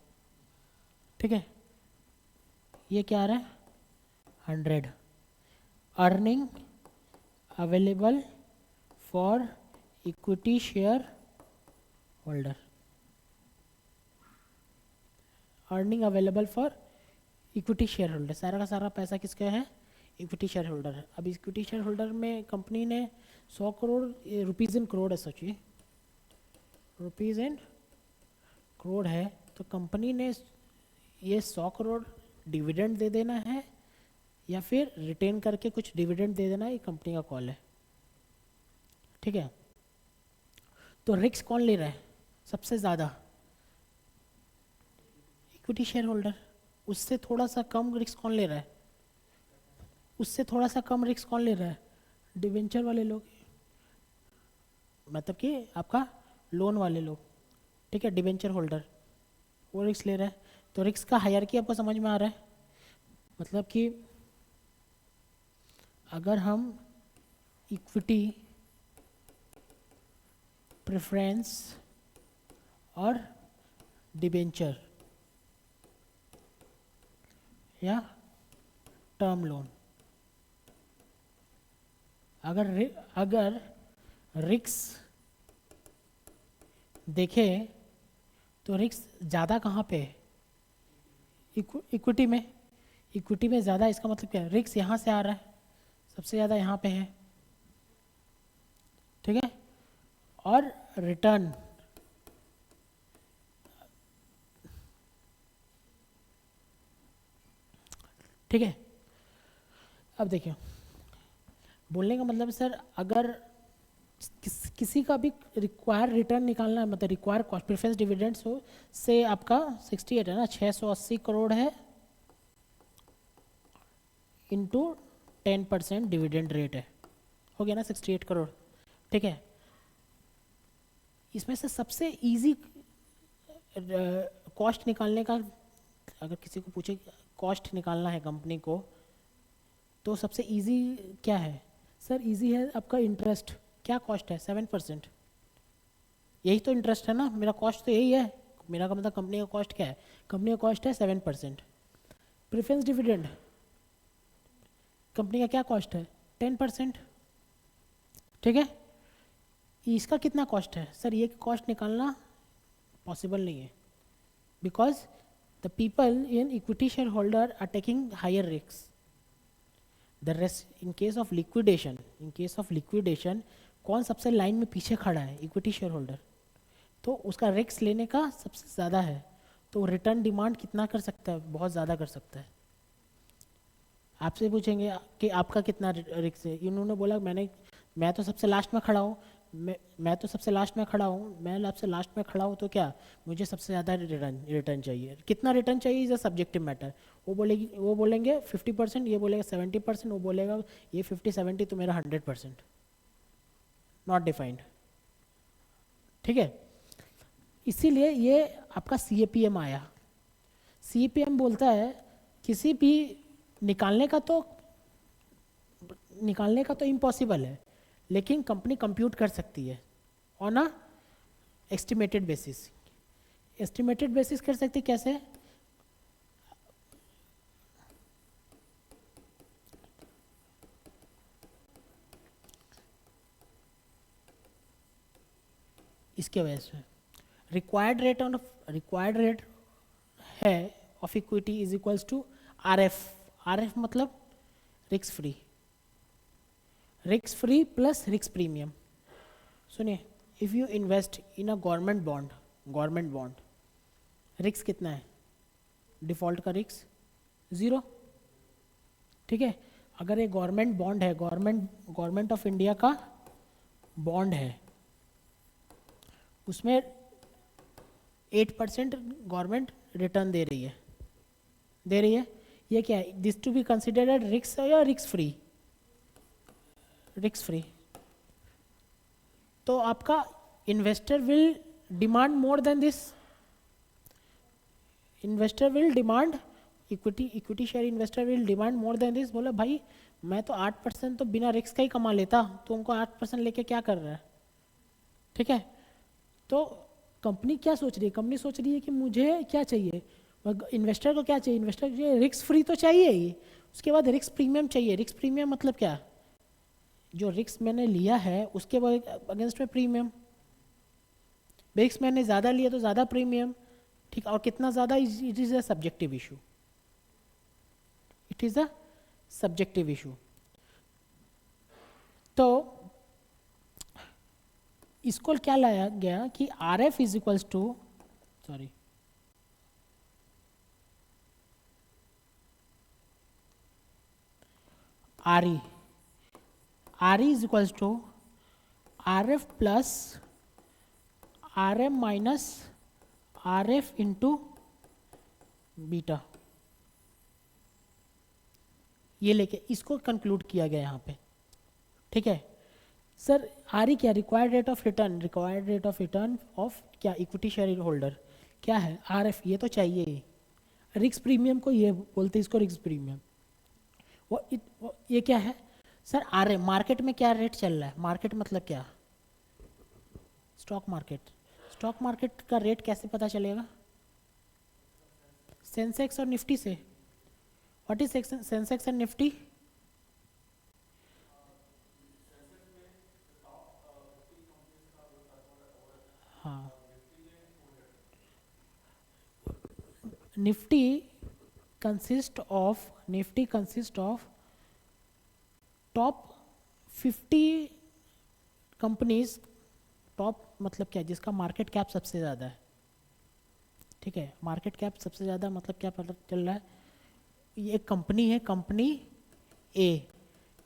ठीक है। ये क्या आ रहा है 100, earning available for equity share holder, earning available for equity share holder, सारा का सारा पैसा किसका है इक्विटी शेयर होल्डर है। अब इक्विटी शेयर होल्डर में कंपनी ने 100 करोड़, रुपीज़ इन करोड़ है, सोचिए रुपीज़ इन करोड़ है, तो कंपनी ने ये 100 करोड़ डिविडेंड दे देना है या फिर रिटेन करके कुछ डिविडेंड दे देना है, ये कंपनी का कॉल है, ठीक है। तो रिस्क कौन ले रहा है सबसे ज़्यादा, इक्विटी शेयर होल्डर, उससे थोड़ा सा कम रिस्क कौन ले रहा है? उससे थोड़ा सा कम रिस्क कौन ले रहा है? डिवेंचर वाले लोग, मतलब कि आपका लोन वाले लोग, ठीक है, डिवेंचर होल्डर, वो रिस्क ले रहा है। तो रिस्क का हायरार्की आपको समझ में आ रहा है? मतलब कि अगर हम इक्विटी, प्रेफरेंस और डिबेंचर या टर्म लोन, अगर रिस्क देखें तो रिस्क ज़्यादा कहाँ पे है? इक्विटी में। इक्विटी में ज़्यादा, इसका मतलब क्या है? रिस्क यहाँ से आ रहा है, सबसे ज़्यादा यहाँ पे है, ठीक है। और रिटर्न, ठीक है। अब देखिए, बोलने का मतलब सर, अगर किसी का भी रिक्वायर रिटर्न निकालना है, मतलब रिक्वायर कॉस्ट प्रेफरेंस डिविडेंड्स हो से आपका 68 है ना, 680 करोड़ है इंटू 10% डिविडेंड रेट है, हो गया ना 68 करोड़, ठीक है। इसमें से सबसे इजी कॉस्ट निकालने का, अगर किसी को पूछे कॉस्ट निकालना है कंपनी को, तो सबसे इजी क्या है? सर इजी है आपका इंटरेस्ट। क्या कॉस्ट है? 7%। यही तो इंटरेस्ट है ना, मेरा कॉस्ट तो यही है। मेरा का मतलब कंपनी का कॉस्ट क्या है? कंपनी का कॉस्ट है 7%। प्रेफरेंस डिविडेंड, कंपनी का क्या कॉस्ट है? 10%, ठीक है। इसका कितना कॉस्ट है? सर ये कॉस्ट निकालना पॉसिबल नहीं है, because the people in equity share holder are taking higher risk. The rest in case of liquidation, कौन सबसे लाइन में पीछे खड़ा है? Equity share holder. तो उसका रिस्क लेने का सबसे ज़्यादा है, तो रिटर्न डिमांड कितना कर सकता है? बहुत ज़्यादा कर सकता है। आपसे पूछेंगे कि आपका कितना रिस्क है, इन्होंने बोला मैं तो सबसे लास्ट में खड़ा हूँ, मैं तो सबसे लास्ट में खड़ा हूँ, मैं सबसे लास्ट में खड़ा हूँ, तो क्या मुझे सबसे ज़्यादा रिटर्न चाहिए? कितना रिटर्न चाहिए इज़ अ सब्जेक्टिव मैटर। वो बोलेंगे 50%, ये बोलेगा 70%, वो बोलेगा ये 50-70, तो मेरा 100%, नॉट डिफाइंड, ठीक है। इसीलिए ये आपका CAPM आया। CAPM बोलता है किसी भी निकालने का तो इम्पॉसिबल है, लेकिन कंपनी कंप्यूट कर सकती है on a estimated basis. Estimated basis कर सकती कैसे? इसके वजह से रिक्वायर्ड रेट है of equity is equals to RF। RF मतलब risk free plus risk premium. सुनिए, if you invest in a government bond, risk कितना है? डिफॉल्ट का रिस्क 0, ठीक है। अगर ये गवर्नमेंट बॉन्ड है, गवर्नमेंट ऑफ इंडिया का बॉन्ड है, उसमें 8% गवर्नमेंट रिटर्न दे रही है, ये क्या है? This to be considered risk या रिस्क फ्री? तो आपका investor will demand more than this. Equity share investor will demand more than this. बोला भाई मैं तो 8% तो बिना रिस्क का ही कमा लेता, तो उनको 8% लेके क्या कर रहा है, ठीक है। तो कंपनी क्या सोच रही है? कंपनी सोच रही है कि मुझे क्या चाहिए, इन्वेस्टर को क्या चाहिए? इन्वेस्टर को रिस्क फ्री तो चाहिए ही, उसके बाद रिस्क प्रीमियम चाहिए। रिस्क प्रीमियम मतलब क्या? जो रिस्क मैंने लिया है उसके अगेंस्ट में प्रीमियम। रिस्क मैंने ज़्यादा लिया तो ज़्यादा प्रीमियम, ठीक। और कितना ज़्यादा? It is a subjective issue. तो इसको क्या लाया गया कि RF is equals to, sorry, RE is equals to RF plus RM minus RF into beta. ये लेके इसको कंक्लूड किया गया यहाँ पे, ठीक है। सर आर ई क्या, required rate of return, required rate of return of क्या, इक्विटी शेयर होल्डर, क्या है आर एफ, ये तो चाहिए ही। रिस्क प्रीमियम को ये बोलते हैं, इसको रिस्क प्रीमियम। वो ये क्या है सर, आर ए, मार्केट में क्या रेट चल रहा है, मार्केट मतलब क्या, स्टॉक मार्केट। स्टॉक मार्केट का रेट कैसे पता चलेगा, सेंसेक्स और निफ्टी से। What is Sensex and Nifty, हाँ Nifty consist of top 50 companies, top मतलब क्या, जिसका मार्केट कैप सबसे ज़्यादा है, ठीक है। मार्केट कैप सबसे ज़्यादा मतलब क्या पता चल रहा है, ये एक कंपनी है, ए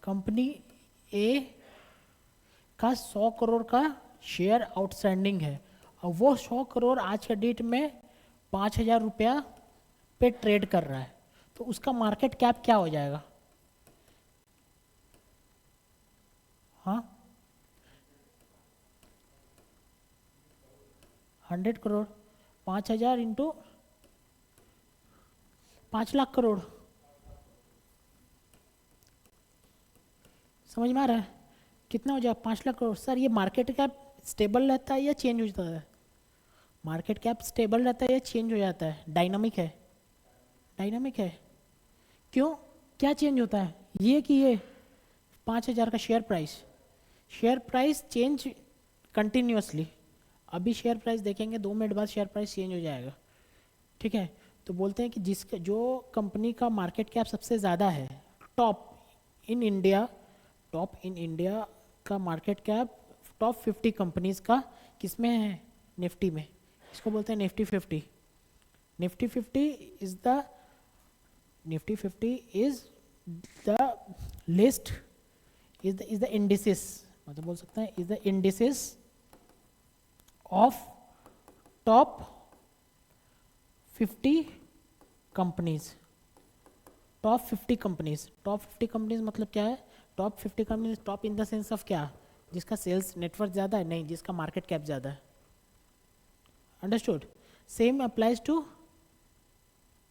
कंपनी ए का 100 करोड़ का शेयर आउटस्टैंडिंग है, और वो 100 करोड़ आज के डेट में 5,000 रुपया पे ट्रेड कर रहा है, तो उसका मार्केट कैप क्या हो जाएगा, हाँ 100 करोड़, 5,000 इंटू 5 लाख करोड़, समझ में आ रहा है, कितना हो जाएगा 5 लाख करोड़। सर ये मार्केट कैप स्टेबल रहता है या चेंज हो जाता है, मार्केट कैप स्टेबल रहता है या चेंज हो जाता है, डायनामिक है, डायनामिक है, क्यों, क्या चेंज होता है, ये कि ये 5,000 का शेयर प्राइस चेंज कंटिन्यूसली, अभी शेयर प्राइस देखेंगे 2 मिनट बाद शेयर प्राइस चेंज हो जाएगा, ठीक है। तो बोलते हैं कि जिसका जो कंपनी का मार्केट कैप सबसे ज़्यादा है, top in India, top in India का मार्केट कैप टॉप 50 कंपनीज का किस में है, निफ्टी में, इसको बोलते हैं Nifty 50। Nifty 50 is the Nifty 50 is the list, is the indices, मतलब बोल सकते हैं is the indices of top 50 companies, top 50 companies, top 50 companies मतलब क्या है, top 50 companies, top in the sense of क्या, जिसका सेल्स नेटवर्क ज़्यादा है, नहीं जिसका मार्केट कैप ज़्यादा है, understood. Same applies to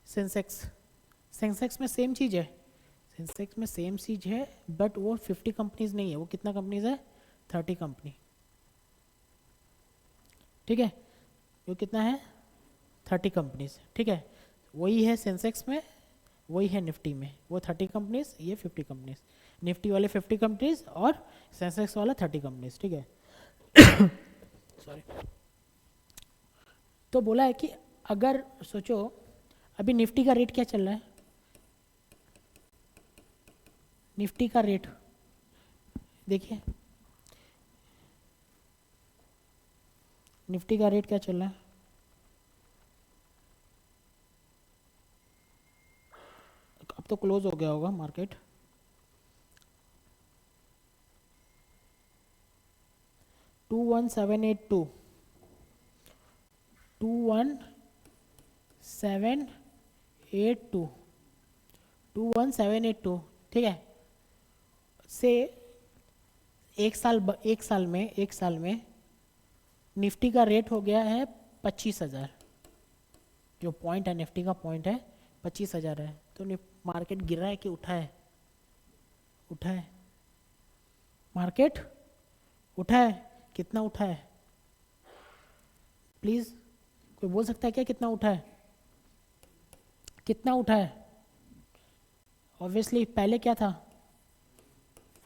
Sensex, Sensex में सेम चीज़ है, सेंसेक्स में सेम चीज़ है, बट वो 50 कंपनीज नहीं है, वो कितना कंपनीज है, 30 कंपनी, ठीक है, वो कितना है 30 कंपनीज, ठीक है। वही है सेंसेक्स में, वही है निफ्टी में, वो 30 कंपनीज, ये 50 कंपनीज, निफ्टी वाले 50 कंपनीज और सेंसेक्स वाला 30 कंपनीज, ठीक है। सॉरी। तो बोला है कि अगर सोचो अभी निफ्टी का रेट क्या चल रहा है, निफ्टी का रेट देखिए, निफ्टी का रेट क्या चल रहा है, अब तो क्लोज हो गया होगा मार्केट, 21,782, 21,782, 21,782, ठीक है। से एक साल में निफ्टी का रेट हो गया है 25,000, जो पॉइंट है निफ्टी का पॉइंट है 25,000 है, तो मार्केट गिरा है कि उठा है, उठा है, मार्केट उठा है, कितना उठा है, प्लीज कोई बोल सकता है क्या कितना उठा है, कितना उठा है, ऑब्वियसली पहले क्या था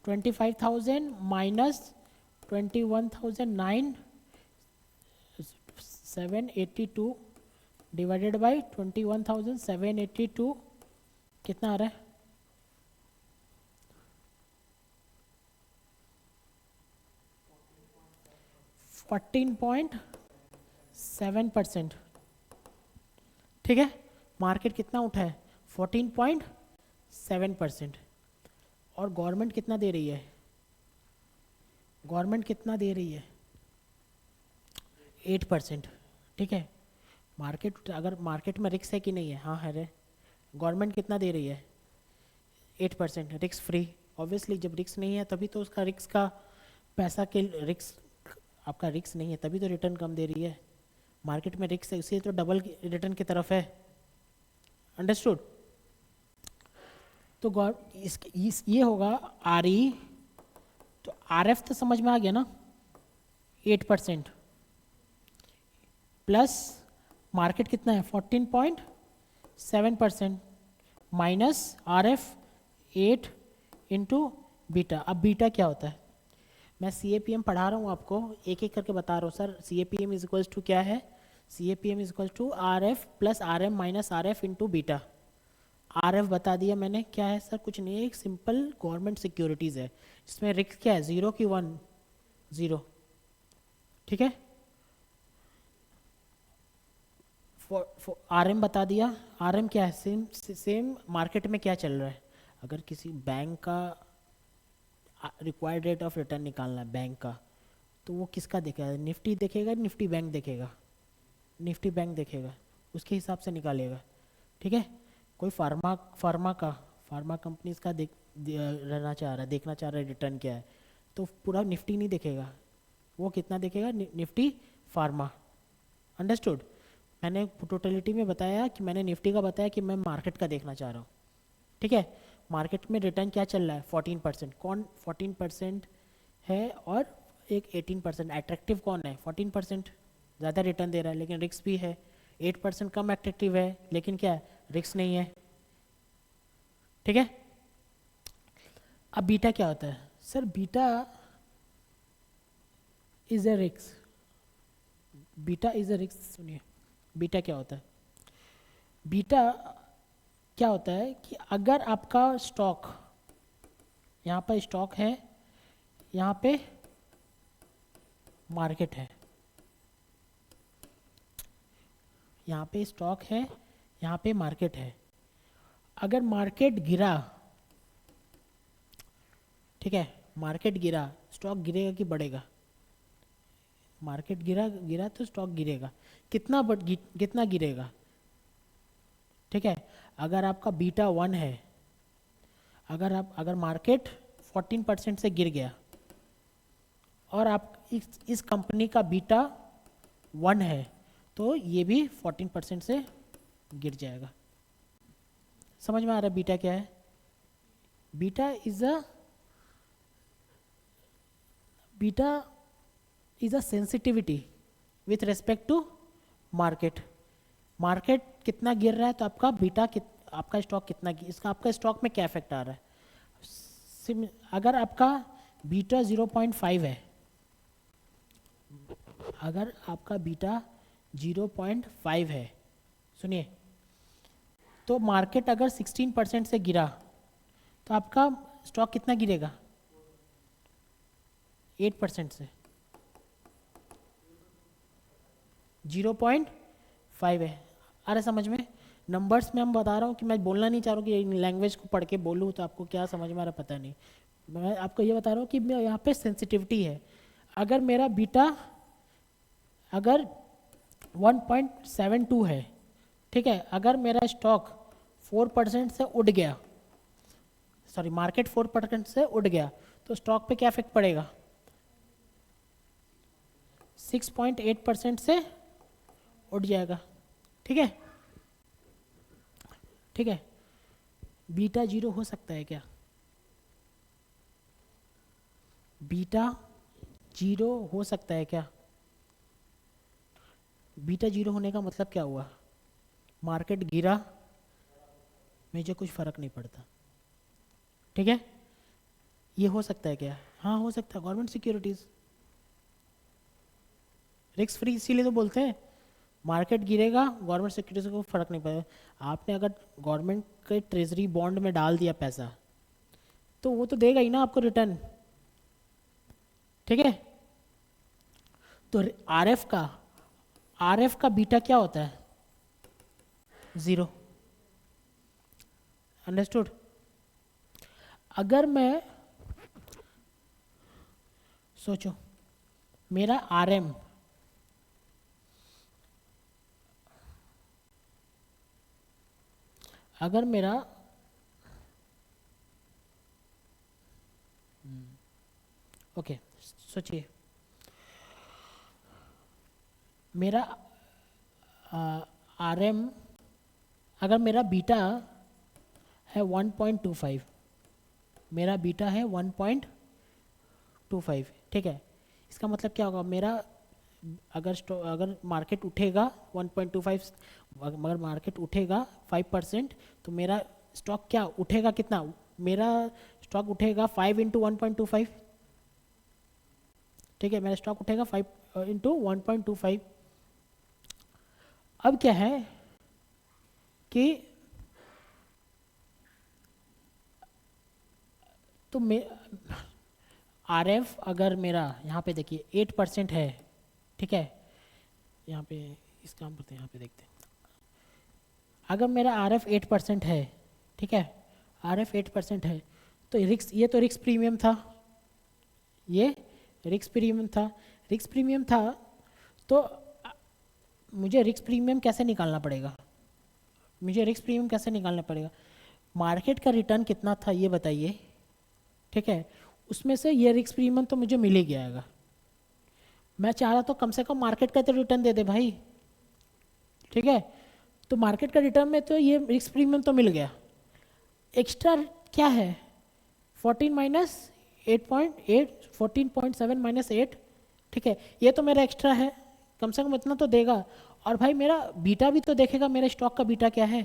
25,000 माइनस 21,782 डिवाइडेड बाई 21,782, कितना आ रहा है, 14.7%, ठीक है। मार्केट कितना उठा है 14.7%, और गवर्नमेंट कितना दे रही है, गवर्नमेंट कितना दे रही है 8%, ठीक है। मार्केट, अगर मार्केट में रिस्क है कि नहीं है, हाँ है रे, गवर्नमेंट कितना दे रही है 8%, रिस्क फ्री। ऑब्वियसली जब रिस्क नहीं है तभी तो उसका रिस्क का पैसा के रिस्क, आपका रिस्क नहीं है तभी तो रिटर्न कम दे रही है। मार्केट में रिस्क है इसलिए तो डबल रिटर्न की तरफ है। अंडरस्टूड? तो ये होगा आर ई, तो आर एफ तो समझ में आ गया ना, 8% प्लस मार्केट कितना है 14.7% minus R F 8 into beta. अब बीटा क्या होता है, मैं सी ए पी एम पढ़ा रहा हूँ आपको, एक एक करके बता रहा हूँ sir. C A P M is equals to क्या है, C A P M is equals to R F plus R M minus R F into beta. R F बता दिया मैंने क्या है सर, कुछ नहीं है, एक सिंपल गवर्नमेंट सिक्योरिटीज़ है। इसमें रिस्क क्या है, 0 की 1, 0, ठीक है। आर एम बता दिया, आर एम क्या है, सेम मार्केट में क्या चल रहा है। अगर किसी बैंक का रिक्वायर्ड रेट ऑफ रिटर्न निकालना है बैंक का, तो वो किसका देखेगा, निफ्टी देखेगा, निफ्टी बैंक देखेगा, निफ्टी बैंक देखेगा, उसके हिसाब से निकालेगा, ठीक है। कोई फार्मा कंपनीज का रहना चाह रहा है, देखना चाह रहा है रिटर्न क्या है, तो पूरा निफ्टी नहीं देखेगा, वो कितना देखेगा, निफ्टी फार्मा। अंडरस्टूड? मैंने टोटलिटी में बताया कि मैंने निफ्टी का बताया कि मैं मार्केट का देखना चाह रहा हूँ, ठीक है। मार्केट में रिटर्न क्या चल रहा है, 14%। कौन 14% है और एक 18%, एट्रैक्टिव कौन है, 14% ज़्यादा रिटर्न दे रहा है लेकिन रिस्क भी है। 8% कम एट्रैक्टिव है लेकिन क्या है, रिस्क नहीं है, ठीक है। अब बीटा क्या होता है sir, beta is a risk, beta is a risk. सुनिए बीटा क्या होता है, बीटा क्या होता है कि अगर आपका स्टॉक, यहाँ पर स्टॉक है, यहाँ पे मार्केट है, यहाँ पे स्टॉक है, यहाँ पे मार्केट है। अगर मार्केट गिरा, ठीक है, मार्केट गिरा, स्टॉक गिरेगा कि बढ़ेगा, मार्केट गिरा तो स्टॉक गिरेगा, कितना गिरेगा, ठीक है। अगर आपका बीटा 1 है, अगर मार्केट 14% से गिर गया और आप इस कंपनी का बीटा 1 है, तो ये भी 14% से गिर जाएगा। समझ में आ रहा है बीटा क्या है, beta is a sensitivity with respect to market. Market कितना गिर रहा है तो आपका बीटा आपका स्टॉक कितना इसका आपका स्टॉक में क्या इफेक्ट आ रहा है। अगर आपका बीटा 0.5 है, अगर आपका बीटा 0.5 है, सुनिए, तो मार्केट अगर 16% से गिरा तो आपका स्टॉक कितना गिरेगा, 8% से, 0.5 है। अरे समझ में, नंबर्स में हम बता रहा हूँ कि मैं बोलना नहीं चाह रहा हूँ कि लैंग्वेज को पढ़ के बोलूँ तो आपको क्या समझ में आ रहा पता नहीं। मैं आपको ये बता रहा हूँ कि मैं यहाँ पे सेंसिटिविटी है। अगर मेरा बीटा अगर 1.72 है, ठीक है, अगर मेरा स्टॉक 4% से उड़ गया, सॉरी मार्केट 4% से उड़ गया, तो स्टॉक पे क्या इफेक्ट पड़ेगा, 6.8% से उड़ जाएगा, ठीक है, ठीक है। बीटा 0 हो सकता है क्या, बीटा 0 हो सकता है क्या, बीटा 0 होने का मतलब क्या हुआ, मार्केट गिरा, मुझे कुछ फर्क नहीं पड़ता, ठीक है। ये हो सकता है क्या, हाँ हो सकता है, गवर्नमेंट सिक्योरिटीज रिस्क फ्री इसीलिए तो बोलते हैं। मार्केट गिरेगा, गवर्नमेंट सिक्योरिटीज को फर्क नहीं पड़ेगा। आपने अगर गवर्नमेंट के ट्रेजरी बॉन्ड में डाल दिया पैसा, तो वो तो देगा ही ना आपको रिटर्न, ठीक है। तो आरएफ का बीटा क्या होता है, 0। अंडरस्टूड? अगर मैं सोचो मेरा आरएम अगर मेरा सोचिए, मेरा आर एम, अगर मेरा बीटा है 1.25, मेरा बीटा है 1.25, ठीक है, इसका मतलब क्या होगा, मेरा अगर मार्केट उठेगा 1.25, अगर मार्केट उठेगा 5%, तो मेरा स्टॉक क्या उठेगा, कितना, मेरा स्टॉक उठेगा 5 इंटू 1.25, ठीक है, मेरा स्टॉक उठेगा 5 इंटू 1.25। अब क्या है कि तो आर एफ अगर मेरा यहाँ पे देखिए 8% है, ठीक है, यहाँ पे इस काम करते हैं, यहाँ पे देखते हैं, अगर मेरा आर एफ 8% है, ठीक है, आर एफ 8% है, तो रिक्स, ये तो रिक्स प्रीमियम था, ये रिक्स प्रीमियम था, रिक्स प्रीमियम था, तो मुझे रिक्स प्रीमियम कैसे निकालना पड़ेगा, मुझे रिक्स प्रीमियम कैसे निकालना पड़ेगा, मार्केट का रिटर्न कितना था ये बताइए, ठीक है, उसमें से ये रिक्स प्रीमियम तो मुझे मिल ही गया, मैं चाह रहा तो कम से कम मार्केट का तो रिटर्न दे दे भाई, ठीक है, तो मार्केट का रिटर्न में तो ये रिस्क प्रीमियम तो मिल गया, एक्स्ट्रा क्या है 14 माइनस 8.8, 14.7 माइनस 8, ठीक है, ये तो मेरा एक्स्ट्रा है, कम से कम इतना तो देगा, और भाई मेरा बीटा भी तो देखेगा, मेरे स्टॉक का बीटा क्या है,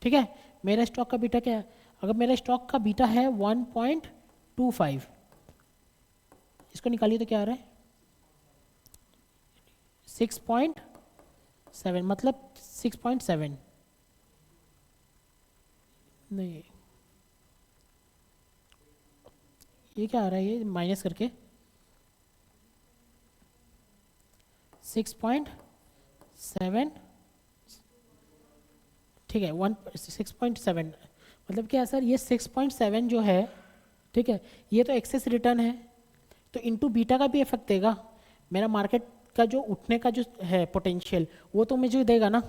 ठीक है, मेरे स्टॉक का बीटा क्या है, अगर मेरे स्टॉक का बीटा है 1.25, इसको निकालिए तो क्या आ रहा है 6.7, मतलब 6.7 नहीं, ये क्या आ रहा है, ये माइनस करके 6.7, ठीक है, 6.7, मतलब क्या है सर, ये 6.7 जो है, ठीक है, ये तो एक्सेस रिटर्न है, तो इनटू बीटा का भी इफेक्ट देगा, मेरा मार्केट का जो उठने का जो है पोटेंशियल वो तो मुझे देगा ना,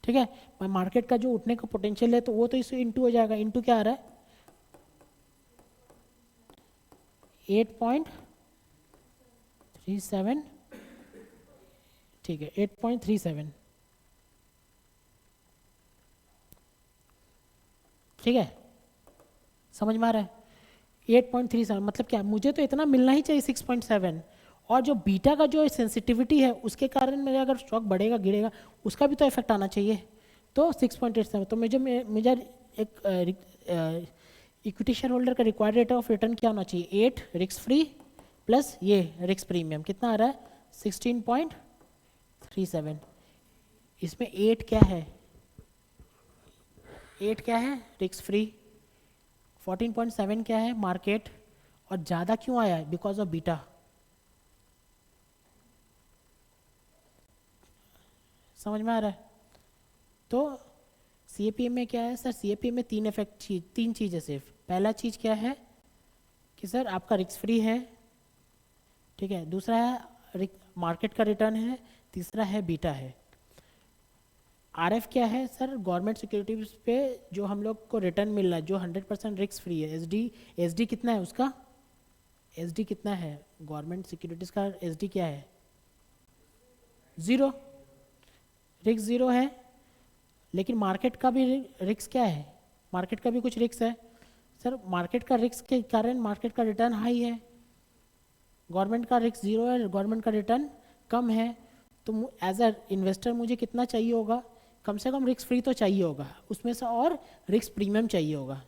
ठीक है, मार्केट का जो उठने का पोटेंशियल है तो वो तो इससे इंटू हो जाएगा, इंटू क्या आ रहा है 8.37, ठीक है 8.37, ठीक है, समझ में आ रहा है 8.37, मतलब क्या, मुझे तो इतना मिलना ही चाहिए 6.7, और जो बीटा का जो सेंसिटिविटी है उसके कारण मेरा अगर स्टॉक बढ़ेगा गिरेगा उसका भी तो इफेक्ट आना चाहिए, तो 6.87, तो मुझे मुझे एक इक्विटी शेयर होल्डर का रिक्वायर्ड रेट ऑफ रिटर्न क्या होना चाहिए 8 रिस्क फ्री प्लस ये रिस्क प्रीमियम कितना आ रहा है 16.37, इसमें 8 क्या है, 8 क्या है रिस्क फ्री, 14.7 क्या है मार्केट, और ज़्यादा क्यों आया है बिकॉज ऑफ बीटा, समझ में आ रहा है, तो CAPM में क्या है सर, CAPM में तीन चीज़ है सिर्फ, पहला चीज़ क्या है कि सर आपका रिस्क फ्री है, ठीक है, दूसरा है मार्केट का रिटर्न है, तीसरा है बीटा है, RF क्या है सर, गवर्नमेंट सिक्योरिटीज पे जो हम लोग को रिटर्न मिल रहा है जो 100% रिस्क फ्री है, SD कितना है उसका, SD कितना है गवर्नमेंट सिक्योरिटीज का, SD क्या है 0, रिस्क 0 है, लेकिन मार्केट का भी रिस्क क्या है, मार्केट का भी कुछ रिस्क है सर, मार्केट का रिस्क के कारण मार्केट का रिटर्न हाई है, गवर्नमेंट का रिस्क 0 है, गवर्नमेंट का रिटर्न कम है, तो एज अ इन्वेस्टर मुझे कितना चाहिए होगा, कम से कम रिस्क फ्री तो चाहिए होगा उसमें से, और रिस्क प्रीमियम चाहिए होगा,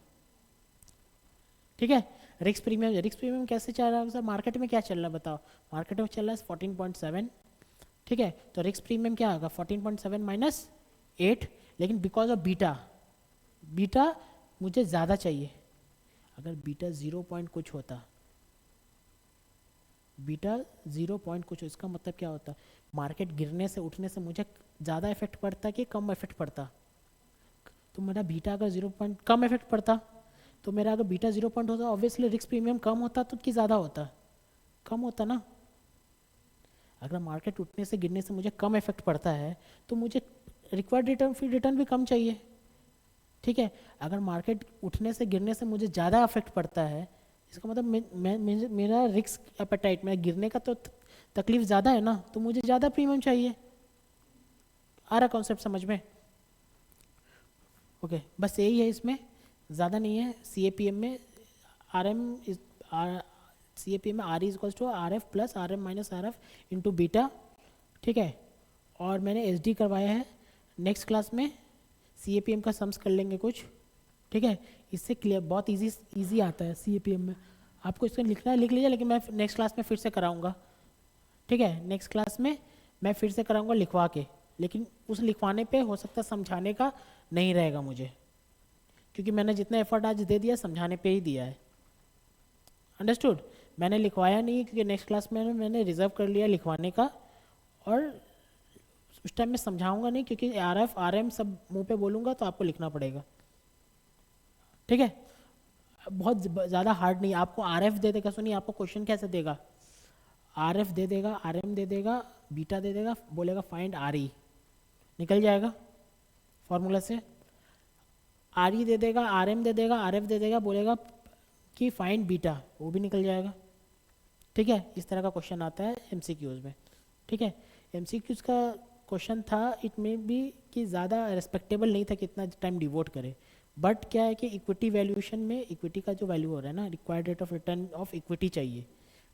ठीक है, रिस्क प्रीमियम कैसे चल रहा है सर, मार्केट में क्या चल रहा है बताओ, मार्केट में चल रहा है 14.7, ठीक है, तो रिस्क प्रीमियम क्या होगा 14.7 माइनस 8, लेकिन बिकॉज ऑफ बीटा मुझे ज़्यादा चाहिए, अगर बीटा 0 पॉइंट कुछ होता, बीटा 0 पॉइंट कुछ, इसका मतलब क्या होता, मार्केट गिरने से उठने से मुझे ज़्यादा इफेक्ट पड़ता कि कम इफेक्ट पड़ता, तो मेरा बीटा अगर 0 पॉइंट कम इफेक्ट पड़ता, तो मेरा अगर बीटा 0 पॉइंट होता ऑब्वियसली रिस्क प्रीमियम कम होता, तो कि ज़्यादा होता, कम होता ना, अगर मार्केट उठने से गिरने से मुझे कम इफेक्ट पड़ता है तो मुझे रिक्वायर्ड रिटर्न भी कम चाहिए, ठीक है, अगर मार्केट उठने से गिरने से मुझे ज़्यादा इफेक्ट पड़ता है, इसका मतलब मेरा रिस्क एपेटाइट, मेरा गिरने का तो तकलीफ ज़्यादा है ना, तो मुझे ज़्यादा प्रीमियम चाहिए। आ रहा कॉन्सेप्ट समझ में? ओके, बस यही है, इसमें ज़्यादा नहीं है। सी ए पी एम में R M is C A P M में R is to R F plus R M minus R F into beta, ठीक है। और मैंने एच डी करवाया है। नेक्स्ट क्लास में सी ए पी एम का सम्स कर लेंगे कुछ, ठीक है। इससे क्लियर, बहुत इजी आता है सी ए पी एम में। आपको इसको लिखना है लिख लीजिए, लेकिन मैं नेक्स्ट क्लास में फिर से कराऊंगा, ठीक है। नेक्स्ट क्लास में मैं फिर से कराऊंगा लिखवा के, लेकिन उस लिखवाने पे हो सकता है समझाने का नहीं रहेगा मुझे, क्योंकि मैंने जितना एफर्ट आज दे दिया समझाने पे ही दिया है। अंडरस्टूड? मैंने लिखवाया नहीं क्योंकि नेक्स्ट क्लास में मैंने रिजर्व कर लिया लिखवाने का, और उस टाइम में समझाऊंगा नहीं, क्योंकि आर एफ आर एम सब मुंह पे बोलूंगा तो आपको लिखना पड़ेगा, ठीक है। बहुत ज़्यादा हार्ड नहीं, आपको आर एफ दे देगा, सुनिए आपको क्वेश्चन कैसे देगा, आर एफ दे देगा, आर एम दे देगा, बीटा दे देगा, बोलेगा फाइंड आर ई, निकल जाएगा फॉर्मूला से। आर ई दे देगा, आर एम दे देगा, आर एफ दे देगा, बोलेगा कि फाइंड बीटा, वो भी निकल जाएगा, ठीक है। इस तरह का क्वेश्चन आता है एमसीक्यूज में, ठीक है। एमसीक्यूज का क्वेश्चन था, इट में भी कि ज़्यादा रेस्पेक्टेबल नहीं था कि इतना टाइम डिवोट करे, बट क्या है कि इक्विटी वैल्यूएशन में इक्विटी का जो वैल्यू हो रहा है ना, required rate of return of equity चाहिए,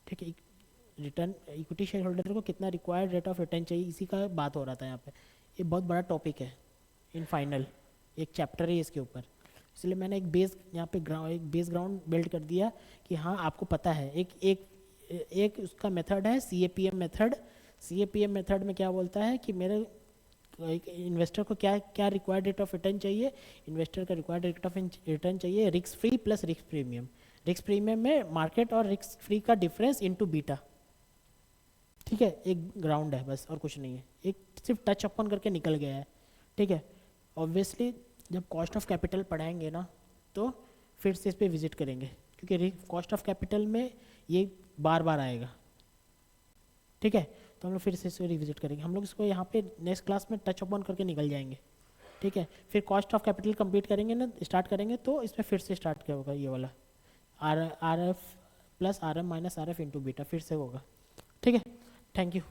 ठीक है। रिटर्न इक्विटी शेयर होल्डर को कितना रिक्वायर्ड रेट ऑफ रिटर्न चाहिए, इसी का बात हो रहा था यहाँ पे। ये बहुत बड़ा टॉपिक है, इन फाइनल एक चैप्टर है इसके ऊपर, इसलिए मैंने एक बेस यहाँ पे एक बेस ग्राउंड बिल्ड कर दिया कि हाँ आपको पता है। एक उसका मेथड है C A P M method. C A P M method में क्या बोलता है कि मेरे एक इन्वेस्टर को क्या क्या रिक्वायर्ड रेट ऑफ रिटर्न चाहिए, इन्वेस्टर का रिक्वायर्ड रेट ऑफ रिटर्न चाहिए risk free plus risk premium. Risk premium में मार्केट और रिस्क फ्री का डिफरेंस इनटू बीटा, ठीक है। एक ग्राउंड है बस, और कुछ नहीं है, एक सिर्फ टच अपन करके निकल गया है, ठीक है। ऑब्वियसली जब कॉस्ट ऑफ कैपिटल पढ़ाएंगे ना, तो फिर से इस पर विजिट करेंगे, क्योंकि कॉस्ट ऑफ कैपिटल में ये बार बार आएगा, ठीक है। तो हम लोग फिर से इसको रिविजिट करेंगे, हम लोग इसको यहाँ पे नेक्स्ट क्लास में टच अपॉन करके निकल जाएंगे, ठीक है। फिर कॉस्ट ऑफ कैपिटल कंप्लीट करेंगे ना, स्टार्ट करेंगे, तो इसमें फिर से स्टार्ट क्या होगा, ये वाला R F plus R M minus R F into beta फिर से होगा, ठीक है। Thank you.